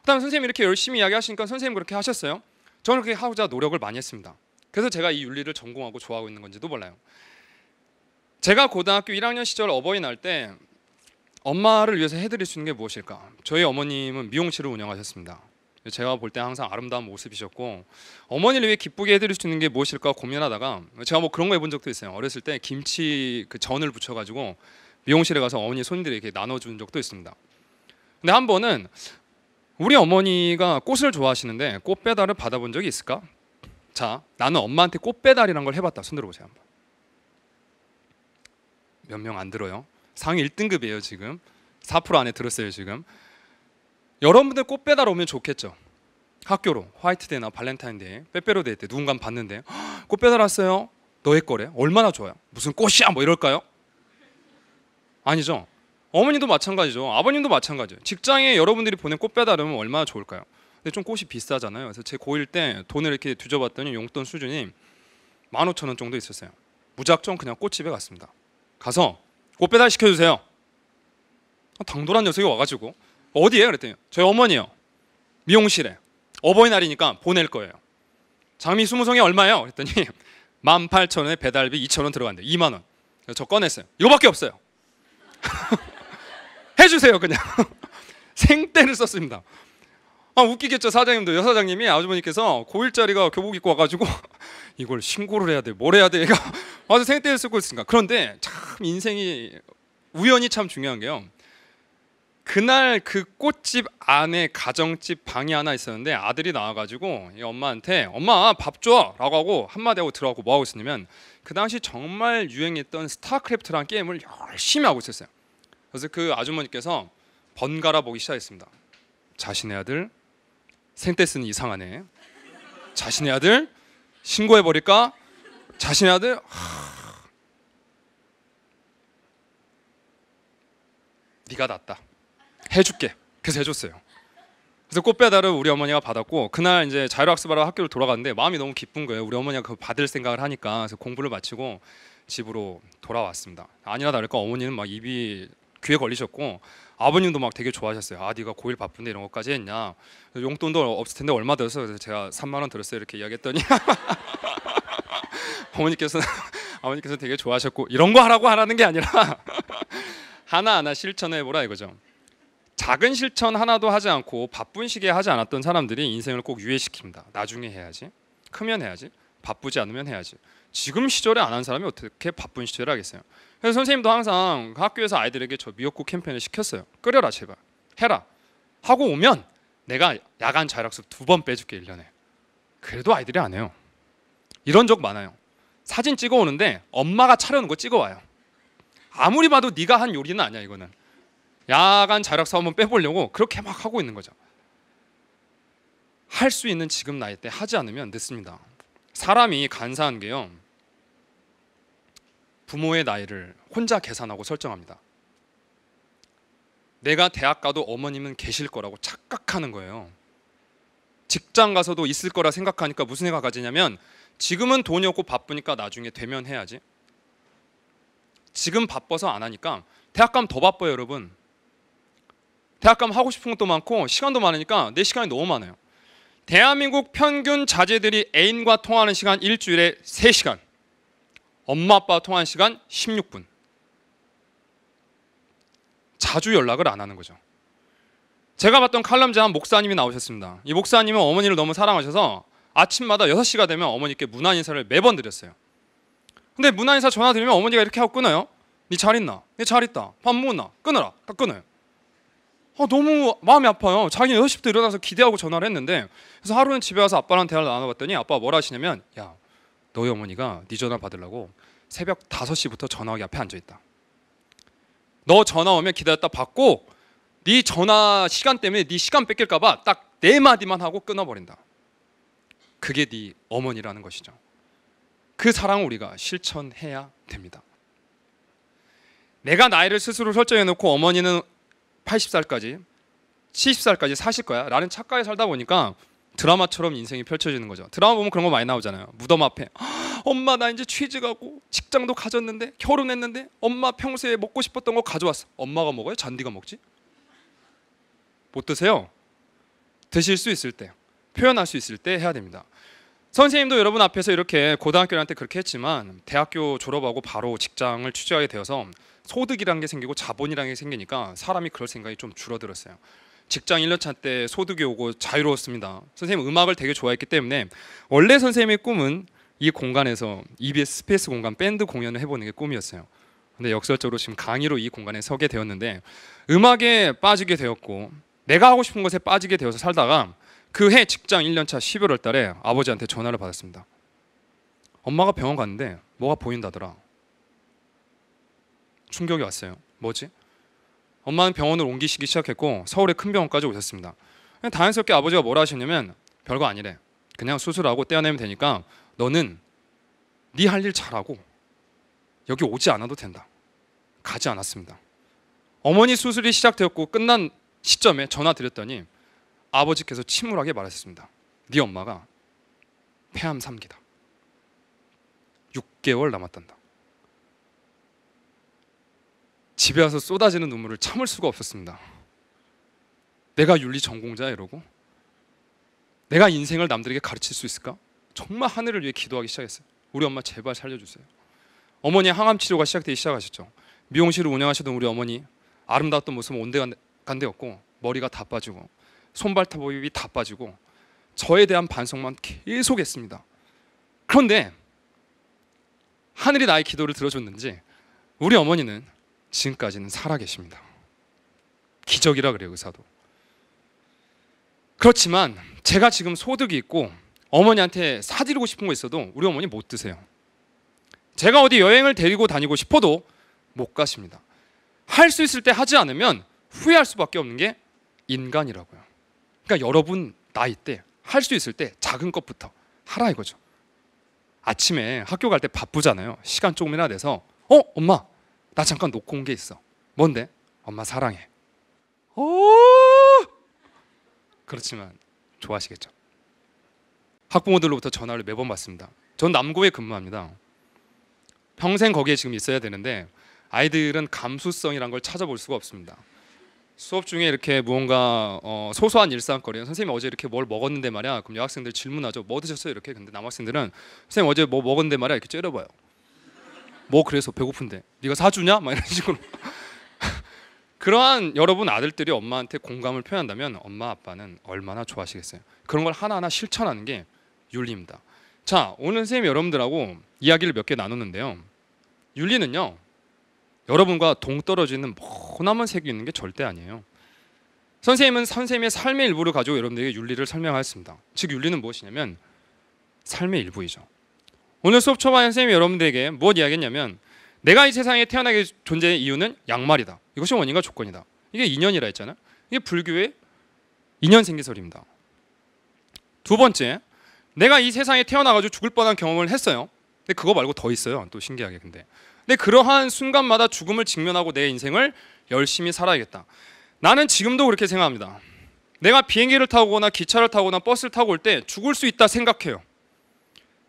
그다음 선생님이 이렇게 열심히 이야기하시니까 선생님 그렇게 하셨어요. 저는 그렇게 하고자 노력을 많이 했습니다. 그래서 제가 이 윤리를 전공하고 좋아하고 있는 건지도 몰라요. 제가 고등학교 1학년 시절 어버이날 때 엄마를 위해서 해드릴 수 있는 게 무엇일까? 저희 어머님은 미용실을 운영하셨습니다. 제가 볼 때 항상 아름다운 모습이셨고, 어머니를 위해 기쁘게 해드릴 수 있는 게 무엇일까 고민하다가 제가 뭐 그런 거 해본 적도 있어요. 어렸을 때 김치 그 전을 부쳐가지고 미용실에 가서 어머니 손님들에게 나눠준 적도 있습니다. 근데 한 번은 우리 어머니가 꽃을 좋아하시는데 꽃 배달을 받아본 적이 있을까? 자, 나는 엄마한테 꽃 배달이란 걸 해봤다. 손 들어보세요 한번. 몇 명 안 들어요. 상위 1등급이에요 지금. 4% 안에 들었어요 지금. 여러분들 꽃 배달 오면 좋겠죠. 학교로 화이트데이나 발렌타인데이, 빼빼로데이 때 누군가 봤는데 꽃 배달 왔어요. 너의 거래? 얼마나 좋아요. 무슨 꽃이야 뭐 이럴까요? 아니죠. 어머니도 마찬가지죠. 아버님도 마찬가지예요. 직장에 여러분들이 보낸 꽃 배달은 얼마나 좋을까요? 근데 좀 꽃이 비싸잖아요. 그래서 제 고1 때 돈을 이렇게 뒤져봤더니 용돈 수준이 15,000원 정도 있었어요. 무작정 그냥 꽃집에 갔습니다. 가서 꽃 배달 시켜주세요. 당돌한 녀석이 와가지고 어디에요? 그랬더니 저희 어머니요. 미용실에. 어버이날이니까 보낼 거예요. 장미 20송이 얼마예요? 그랬더니 18,000원에 배달비 2,000원 들어간대요. 2만 원. 그래서 저 꺼냈어요. 이거밖에 없어요. 해주세요 그냥. 생떼를 썼습니다. 아, 웃기겠죠. 사장님도. 여사장님이 아주머니께서 고1짜리가 교복 입고 와가지고 이걸 신고를 해야 돼 뭘 해야 돼 얘가 와서 생떼를 쓰고 있으니까. 그런데 참 인생이 우연히 참 중요한 게요, 그날 그 꽃집 안에 가정집 방이 하나 있었는데 아들이 나와가지고 이 엄마한테 엄마 밥 줘 라고 하고 한마디 하고 들어가고 뭐 하고 있었냐면 그 당시 정말 유행했던 스타크래프트라는 게임을 열심히 하고 있었어요. 그래서 그 아주머니께서 번갈아 보기 시작했습니다. 자신의 아들 생떼 쓰는 이상하네, 자신의 아들 신고해버릴까, 자신의 아들 네가 낫다 해줄게. 그래서 해줬어요. 그래서 꽃 배달을 우리 어머니가 받았고, 그날 이제 자율학습하러 학교를 돌아갔는데 마음이 너무 기쁜 거예요. 우리 어머니가 그거 받을 생각을 하니까. 그래서 공부를 마치고 집으로 돌아왔습니다. 아니나 다를까 어머니는 막 입이 귀에 걸리셨고 아버님도 막 되게 좋아하셨어요. 아, 네가 고1 바쁜데 이런 것까지 했냐, 용돈도 없을 텐데 얼마 들었어? 그래서 제가 3만 원 들었어요 이렇게 이야기했더니 어머니께서 되게 좋아하셨고, 이런 거 하라고 하라는 게 아니라 하나하나 실천해보라 이거죠. 작은 실천 하나도 하지 않고 바쁜 시기에 하지 않았던 사람들이 인생을 꼭 유예시킵니다. 나중에 해야지, 크면 해야지, 바쁘지 않으면 해야지. 지금 시절에 안 한 사람이 어떻게 바쁜 시절에 하겠어요. 그래서 선생님도 항상 학교에서 아이들에게 저 미역국 캠페인을 시켰어요. 끓여라 제발, 해라 하고 오면 내가 야간 자율학습 2번 빼줄게 1년에. 그래도 아이들이 안 해요. 이런 적 많아요. 사진 찍어 오는데 엄마가 차려놓은 거 찍어 와요. 아무리 봐도 네가 한 요리는 아니야 이거는. 야간 자율학습 한번 빼보려고 그렇게 막 하고 있는 거죠. 할 수 있는 지금 나이 때 하지 않으면 늦습니다. 사람이 간사한 게요, 부모의 나이를 혼자 계산하고 설정합니다. 내가 대학 가도 어머님은 계실 거라고 착각하는 거예요. 직장 가서도 있을 거라 생각하니까 무슨 생각 가지냐면 지금은 돈이 없고 바쁘니까 나중에 되면 해야지. 지금 바빠서 안 하니까 대학 가면 더 바빠요, 여러분. 대학 가면 하고 싶은 것도 많고 시간도 많으니까 내 시간이 너무 많아요. 대한민국 평균 자제들이 애인과 통화하는 시간 일주일에 3시간, 엄마 아빠와 통화하는 시간 16분. 자주 연락을 안 하는 거죠. 제가 봤던 칼럼제 한 목사님이 나오셨습니다. 이 목사님은 어머니를 너무 사랑하셔서 아침마다 6시가 되면 어머니께 문안 인사를 매번 드렸어요. 근데 문안 인사 전화 드리면 어머니가 이렇게 하고 끊어요. 니 잘 있나? 네 잘 있다. 밥 먹었나? 끊어라. 딱 끊어요. 너무 마음이 아파요. 자기는 6시부터 일어나서 기대하고 전화를 했는데, 그래서 하루는 집에 와서 아빠랑 대화를 나눠봤더니 아빠가 뭐라 하시냐면, 야, 너희 어머니가 네 전화 받으려고 새벽 5시부터 전화기 앞에 앉아있다. 너 전화 오면 기다렸다 받고 네 전화 시간 때문에 네 시간 뺏길까 봐 딱 4마디만 하고 끊어버린다. 그게 네 어머니라는 것이죠. 그 사랑을 우리가 실천해야 됩니다. 내가 나이를 스스로 설정해놓고 어머니는 80살까지 70살까지 사실 거야 라는 착각에 살다 보니까 드라마처럼 인생이 펼쳐지는 거죠. 드라마 보면 그런 거 많이 나오잖아요. 무덤 앞에 엄마 나 이제 취직하고 직장도 가졌는데 결혼했는데 엄마 평소에 먹고 싶었던 거 가져왔어. 엄마가 먹어요? 잔디가 먹지? 못 드세요? 드실 수 있을 때, 표현할 수 있을 때 해야 됩니다. 선생님도 여러분 앞에서 이렇게 고등학교 때 그렇게 했지만 대학교 졸업하고 바로 직장을 취직하게 되어서 소득이라는 게 생기고 자본이라는 게 생기니까 사람이 그럴 생각이 좀 줄어들었어요. 직장 1년차 때 소득이 오고 자유로웠습니다. 선생님 음악을 되게 좋아했기 때문에 원래 선생님의 꿈은 이 공간에서 EBS 스페이스 공간 밴드 공연을 해보는 게 꿈이었어요. 근데 역설적으로 지금 강의로 이 공간에 서게 되었는데 음악에 빠지게 되었고 내가 하고 싶은 것에 빠지게 되어서 살다가 그 해 직장 1년차 12월 달에 아버지한테 전화를 받았습니다. 엄마가 병원 갔는데 뭐가 보인다더라. 충격이 왔어요. 뭐지? 엄마는 병원을 옮기시기 시작했고 서울의 큰 병원까지 오셨습니다. 당연스럽게 아버지가 뭐라 하셨냐면 별거 아니래. 그냥 수술하고 떼어내면 되니까 너는 네 할 일 잘하고 여기 오지 않아도 된다. 가지 않았습니다. 어머니 수술이 시작되었고 끝난 시점에 전화 드렸더니 아버지께서 침울하게 말하셨습니다. 네 엄마가 폐암 3기다. 6개월 남았단다. 집에 와서 쏟아지는 눈물을 참을 수가 없었습니다. 내가 윤리 전공자야 이러고 내가 인생을 남들에게 가르칠 수 있을까? 정말 하늘을 위해 기도하기 시작했어요. 우리 엄마 제발 살려주세요. 어머니의 항암 치료가 시작되기 시작하셨죠. 미용실을 운영하시던 우리 어머니 아름다웠던 모습은 온데간데였고 머리가 다 빠지고 손발톱이 다 빠지고 저에 대한 반성만 계속했습니다. 그런데 하늘이 나의 기도를 들어줬는지 우리 어머니는 지금까지는 살아계십니다. 기적이라 그래요, 의사도. 그렇지만 제가 지금 소득이 있고 어머니한테 사드리고 싶은 거 있어도 우리 어머니 못 드세요. 제가 어디 여행을 데리고 다니고 싶어도 못 가십니다. 할 수 있을 때 하지 않으면 후회할 수밖에 없는 게 인간이라고요. 그러니까 여러분 나이 때 할 수 있을 때 작은 것부터 하라 이거죠. 아침에 학교 갈 때 바쁘잖아요. 시간 조금이나 내서 엄마 나 잠깐 놓고 온 게 있어. 뭔데? 엄마 사랑해. 그렇지만 좋아하시겠죠. 학부모들로부터 전화를 매번 받습니다. 전 남고에 근무합니다. 평생 거기에 지금 있어야 되는데 아이들은 감수성이란 걸 찾아볼 수가 없습니다. 수업 중에 이렇게 무언가 소소한 일상거리에 선생님 어제 이렇게 뭘 먹었는데 말이야. 그럼 여학생들 질문하죠. 뭐 드셨어요? 이렇게. 근데 남학생들은 선생님 어제 뭐 먹었는데 말이야. 이렇게 째려봐요. 뭐 그래서 배고픈데 네가 사주냐? 막 이런 식으로. 그러한 여러분 아들들이 엄마한테 공감을 표현한다면 엄마 아빠는 얼마나 좋아하시겠어요. 그런 걸 하나하나 실천하는 게 윤리입니다. 자, 오늘 선생님이 여러분들하고 이야기를 몇 개 나눴는데요. 윤리는요 여러분과 동떨어지는 머나먼 세계 있는 게 절대 아니에요. 선생님은 선생님의 삶의 일부를 가지고 여러분들에게 윤리를 설명하였습니다. 즉 윤리는 무엇이냐면 삶의 일부이죠. 오늘 수업 초반에 선생님이 여러분들에게 무엇 이야기했냐면 내가 이 세상에 태어나게 존재의 이유는 양말이다. 이것이 원인과 조건이다. 이게 인연이라 했잖아요. 이게 불교의 인연생기설입니다. 두 번째, 내가 이 세상에 태어나가지고 죽을 뻔한 경험을 했어요. 근데 그거 말고 더 있어요. 또 신기하게 근데 그러한 순간마다 죽음을 직면하고 내 인생을 열심히 살아야겠다. 나는 지금도 그렇게 생각합니다. 내가 비행기를 타거나 기차를 타거나 버스를 타고 올 때 죽을 수 있다 생각해요.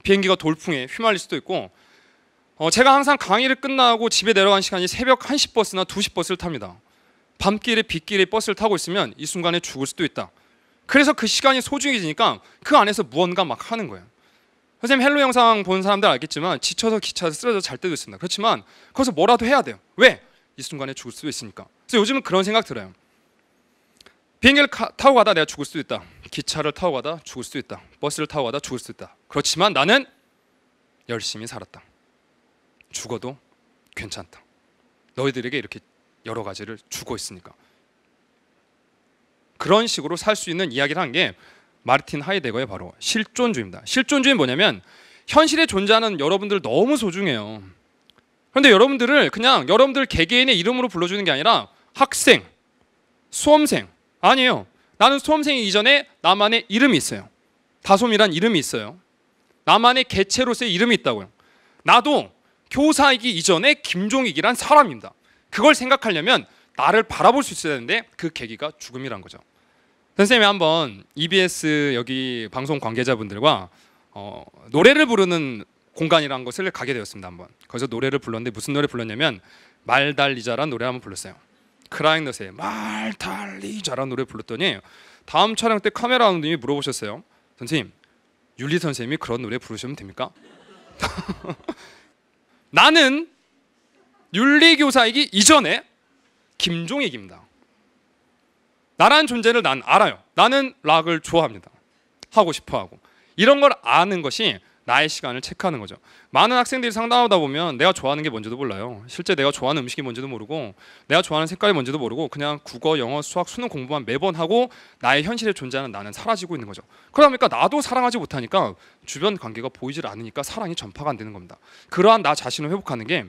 비행기가 돌풍에 휘말릴 수도 있고, 제가 항상 강의를 끝나고 집에 내려가는 시간이 새벽 1시 버스나 2시 버스를 탑니다. 밤길에 빗길에 버스를 타고 있으면 이 순간에 죽을 수도 있다. 그래서 그 시간이 소중해지니까 그 안에서 무언가 막 하는 거예요. 선생님 헬로 영상 본 사람들 알겠지만 지쳐서 기차에서 쓰러져 잘 때도 있습니다. 그렇지만 거기서 뭐라도 해야 돼요. 왜? 이 순간에 죽을 수도 있으니까. 그래서 요즘은 그런 생각 들어요. 비행기를 타고 가다 내가 죽을 수도 있다. 기차를 타고 가다 죽을 수도 있다. 버스를 타고 가다 죽을 수도 있다. 그렇지만 나는 열심히 살았다. 죽어도 괜찮다. 너희들에게 이렇게 여러 가지를 주고 있으니까. 그런 식으로 살 수 있는 이야기를 한 게 마르틴 하이데거의 바로 실존주의입니다. 실존주의는 뭐냐면 현실에 존재하는 여러분들 너무 소중해요. 그런데 여러분들을 그냥 여러분들 개개인의 이름으로 불러주는 게 아니라 학생, 수험생, 아니에요. 나는 수험생이 이전에 나만의 이름이 있어요. 다솜이란 이름이 있어요. 나만의 개체로서의 이름이 있다고요. 나도 교사이기 이전에 김종익이란 사람입니다. 그걸 생각하려면 나를 바라볼 수 있어야 되는데 그 계기가 죽음이란 거죠. 선생님이 한번 EBS 여기 방송 관계자분들과 노래를 부르는 공간이라는 것을 가게 되었습니다. 한번 거기서 노래를 불렀는데 무슨 노래 불렀냐면 말 달리자라는 노래 한번 불렀어요. 크라잉넛의 말 달리자라는 노래 불렀더니 다음 촬영 때 카메라 감독님이 물어보셨어요. 선생님, 윤리 선생님이 그런 노래 부르시면 됩니까? 나는 윤리교사이기 이전에 김종익입니다. 나라는 존재를 난 알아요. 나는 락을 좋아합니다. 하고 싶어하고. 이런 걸 아는 것이 나의 시간을 체크하는 거죠. 많은 학생들이 상담하다 보면 내가 좋아하는 게 뭔지도 몰라요. 실제 내가 좋아하는 음식이 뭔지도 모르고 내가 좋아하는 색깔이 뭔지도 모르고 그냥 국어, 영어, 수학, 수능 공부만 매번 하고 나의 현실에 존재하는 나는 사라지고 있는 거죠. 그러다 보니까 나도 사랑하지 못하니까 주변 관계가 보이질 않으니까 사랑이 전파가 안 되는 겁니다. 그러한 나 자신을 회복하는 게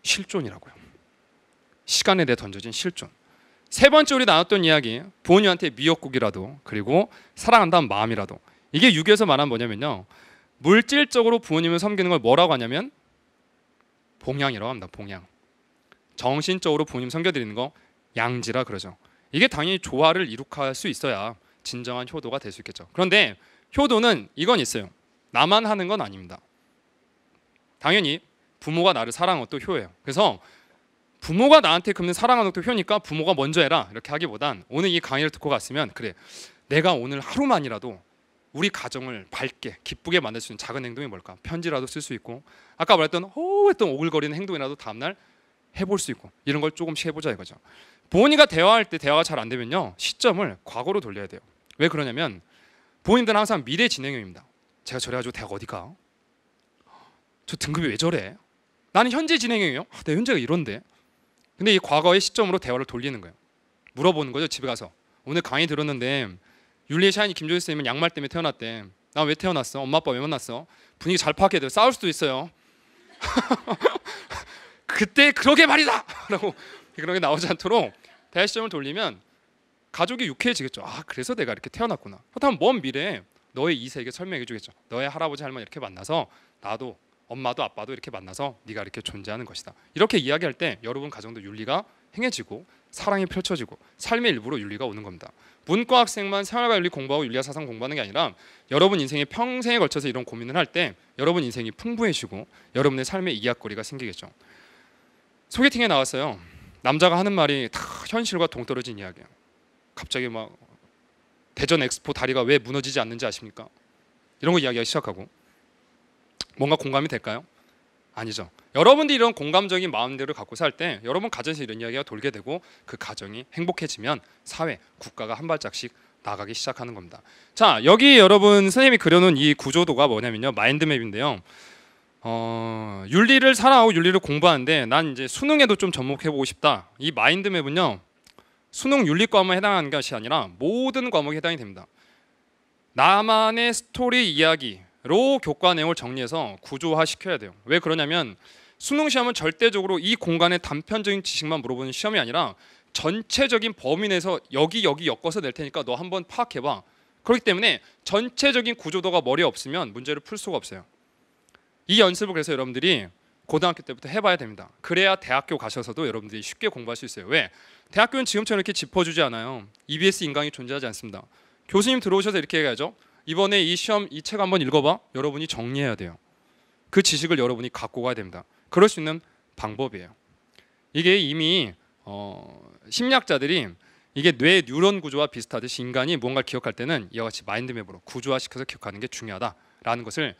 실존이라고요. 시간에 대해 던져진 실존. 세 번째 우리 나눴던 이야기, 부모님한테 미역국이라도 그리고 사랑한다는 마음이라도. 이게 유교에서 말하는 뭐냐면요, 물질적으로 부모님을 섬기는 걸 뭐라고 하냐면 봉양이라고 합니다. 봉양. 정신적으로 부모님 섬겨드리는 거 양지라 그러죠. 이게 당연히 조화를 이룩할 수 있어야 진정한 효도가 될 수 있겠죠. 그런데 효도는 이건 있어요. 나만 하는 건 아닙니다. 당연히 부모가 나를 사랑하는 것도 효예요. 그래서 부모가 나한테 긁는 사랑하는 것도 효니까 부모가 먼저 해라 이렇게 하기보단 오늘 이 강의를 듣고 갔으면 그래, 내가 오늘 하루만이라도 우리 가정을 밝게 기쁘게 만들 수 있는 작은 행동이 뭘까? 편지라도 쓸 수 있고 아까 말했던 했던 오글거리는 행동이라도 다음날 해볼 수 있고 이런 걸 조금씩 해보자 이거죠. 부모님과 대화할 때 대화가 잘 안 되면요, 시점을 과거로 돌려야 돼요. 왜 그러냐면 부모님들은 항상 미래 진행형입니다. 제가 저래가지고 대학 어디 가? 저 등급이 왜 저래? 나는 현재 진행형이에요. 내 현재가 이런데. 근데 이 과거의 시점으로 대화를 돌리는 거예요. 물어보는 거죠. 집에 가서 오늘 강의 들었는데 윤리의 샤이니 김조희 선생님은 양말 때문에 태어났대. 나 왜 태어났어? 엄마 아빠 왜 만났어? 분위기 잘 파악해야 돼요. 싸울 수도 있어요. 그때 그러게 말이다! 라고 그런 게 나오지 않도록 대화 시점을 돌리면 가족이 유쾌해지겠죠. 아, 그래서 내가 이렇게 태어났구나. 그렇다면 먼 미래에 너의 이세에게 설명해 주겠죠. 너의 할아버지 할머니 이렇게 만나서 나도 엄마도 아빠도 이렇게 만나서 네가 이렇게 존재하는 것이다. 이렇게 이야기할 때 여러분 가정도 윤리가 행해지고 사랑이 펼쳐지고 삶의 일부로 윤리가 오는 겁니다. 문과 학생만 생활과 윤리 공부하고 윤리와 사상 공부하는 게 아니라 여러분 인생의 평생에 걸쳐서 이런 고민을 할 때 여러분 인생이 풍부해지고 여러분의 삶의 이야기거리가 생기겠죠. 소개팅에 나왔어요. 남자가 하는 말이 다 현실과 동떨어진 이야기예요. 갑자기 막 대전 엑스포 다리가 왜 무너지지 않는지 아십니까? 이런 거 이야기하기 시작하고 뭔가 공감이 될까요? 아니죠. 여러분들이 이런 공감적인 마음들을 갖고 살 때 여러분 가정에서 이런 이야기가 돌게 되고 그 가정이 행복해지면 사회, 국가가 한 발짝씩 나가기 시작하는 겁니다. 자, 여기 여러분 선생님이 그려놓은 이 구조도가 뭐냐면요, 마인드맵인데요. 윤리를 사랑하고 윤리를 공부하는데 난 이제 수능에도 좀 접목해보고 싶다. 이 마인드맵은요, 수능 윤리 과목에 해당하는 것이 아니라 모든 과목에 해당이 됩니다. 나만의 스토리 이야기로 교과 내용을 정리해서 구조화 시켜야 돼요. 왜 그러냐면 수능 시험은 절대적으로 이 공간의 단편적인 지식만 물어보는 시험이 아니라 전체적인 범위 내에서 여기 엮어서 낼 테니까 너 한번 파악해봐. 그렇기 때문에 전체적인 구조도가 머리에 없으면 문제를 풀 수가 없어요. 이 연습을 그래서 여러분들이 고등학교 때부터 해봐야 됩니다. 그래야 대학교 가셔서도 여러분들이 쉽게 공부할 수 있어요. 왜? 대학교는 지금처럼 이렇게 짚어주지 않아요. EBS 인강이 존재하지 않습니다. 교수님 들어오셔서 이렇게 얘기하죠. 이번에 이 시험 이 책 한번 읽어봐. 여러분이 정리해야 돼요. 그 지식을 여러분이 갖고 가야 됩니다. 그럴 수 있는 방법이에요. 이게 이미 심리학자들이 이게 뇌 뉴런 구조와 비슷하듯이 인간이 뭔가를 기억할 때는 이와 같이 마인드맵으로 구조화시켜서 기억하는 게 중요하다라는 것을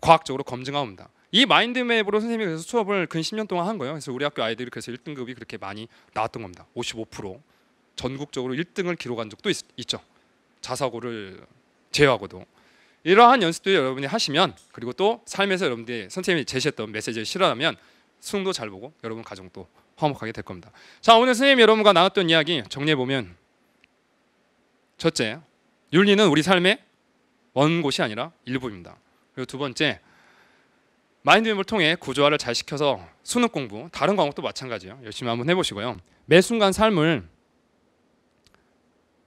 과학적으로 검증합니다. 이 마인드맵으로 선생님이 그래서 수업을 근 10년 동안 한 거예요. 그래서 우리 학교 아이들이 그래서 1등급이 그렇게 많이 나왔던 겁니다. 55% 전국적으로 1등을 기록한 적도 있죠. 자사고를 제외하고도. 이러한 연습도 여러분이 하시면, 그리고 또 삶에서 여러분들이 선생님이 제시했던 메시지를 실현하면 수능도 잘 보고 여러분 가정도 화목하게 될 겁니다. 자, 오늘 선생님이 여러분과 나눴던 이야기 정리해보면, 첫째, 윤리는 우리 삶의 원곳이 아니라 일부입니다. 그리고 두 번째, 마인드맵을 통해 구조화를 잘 시켜서 수능 공부, 다른 과목도 마찬가지예요. 열심히 한번 해보시고요. 매 순간 삶을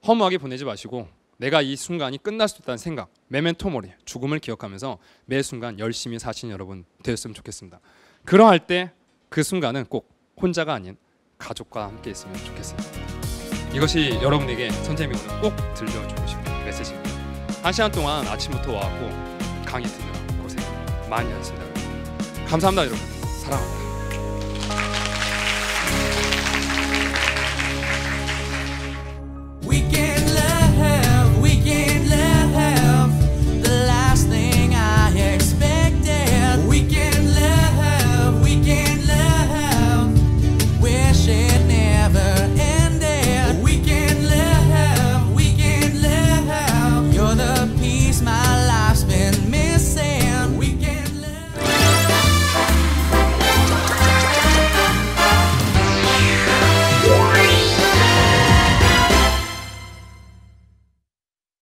허무하게 보내지 마시고 내가 이 순간이 끝날 수 있다는 생각, 메멘토 모리, 죽음을 기억하면서 매 순간 열심히 사시는 여러분 되었으면 좋겠습니다. 그러할 때 그 순간은 꼭 혼자가 아닌 가족과 함께 있으면 좋겠어요. 이것이 여러분에게 선생님이 오늘 꼭 들려주고 싶은 메시지입니다. 한 시간 동안 아침부터 와갖고 강의 듣느라 고생 많이 하셨습니다. 감사합니다, 여러분. 사랑합니다. We can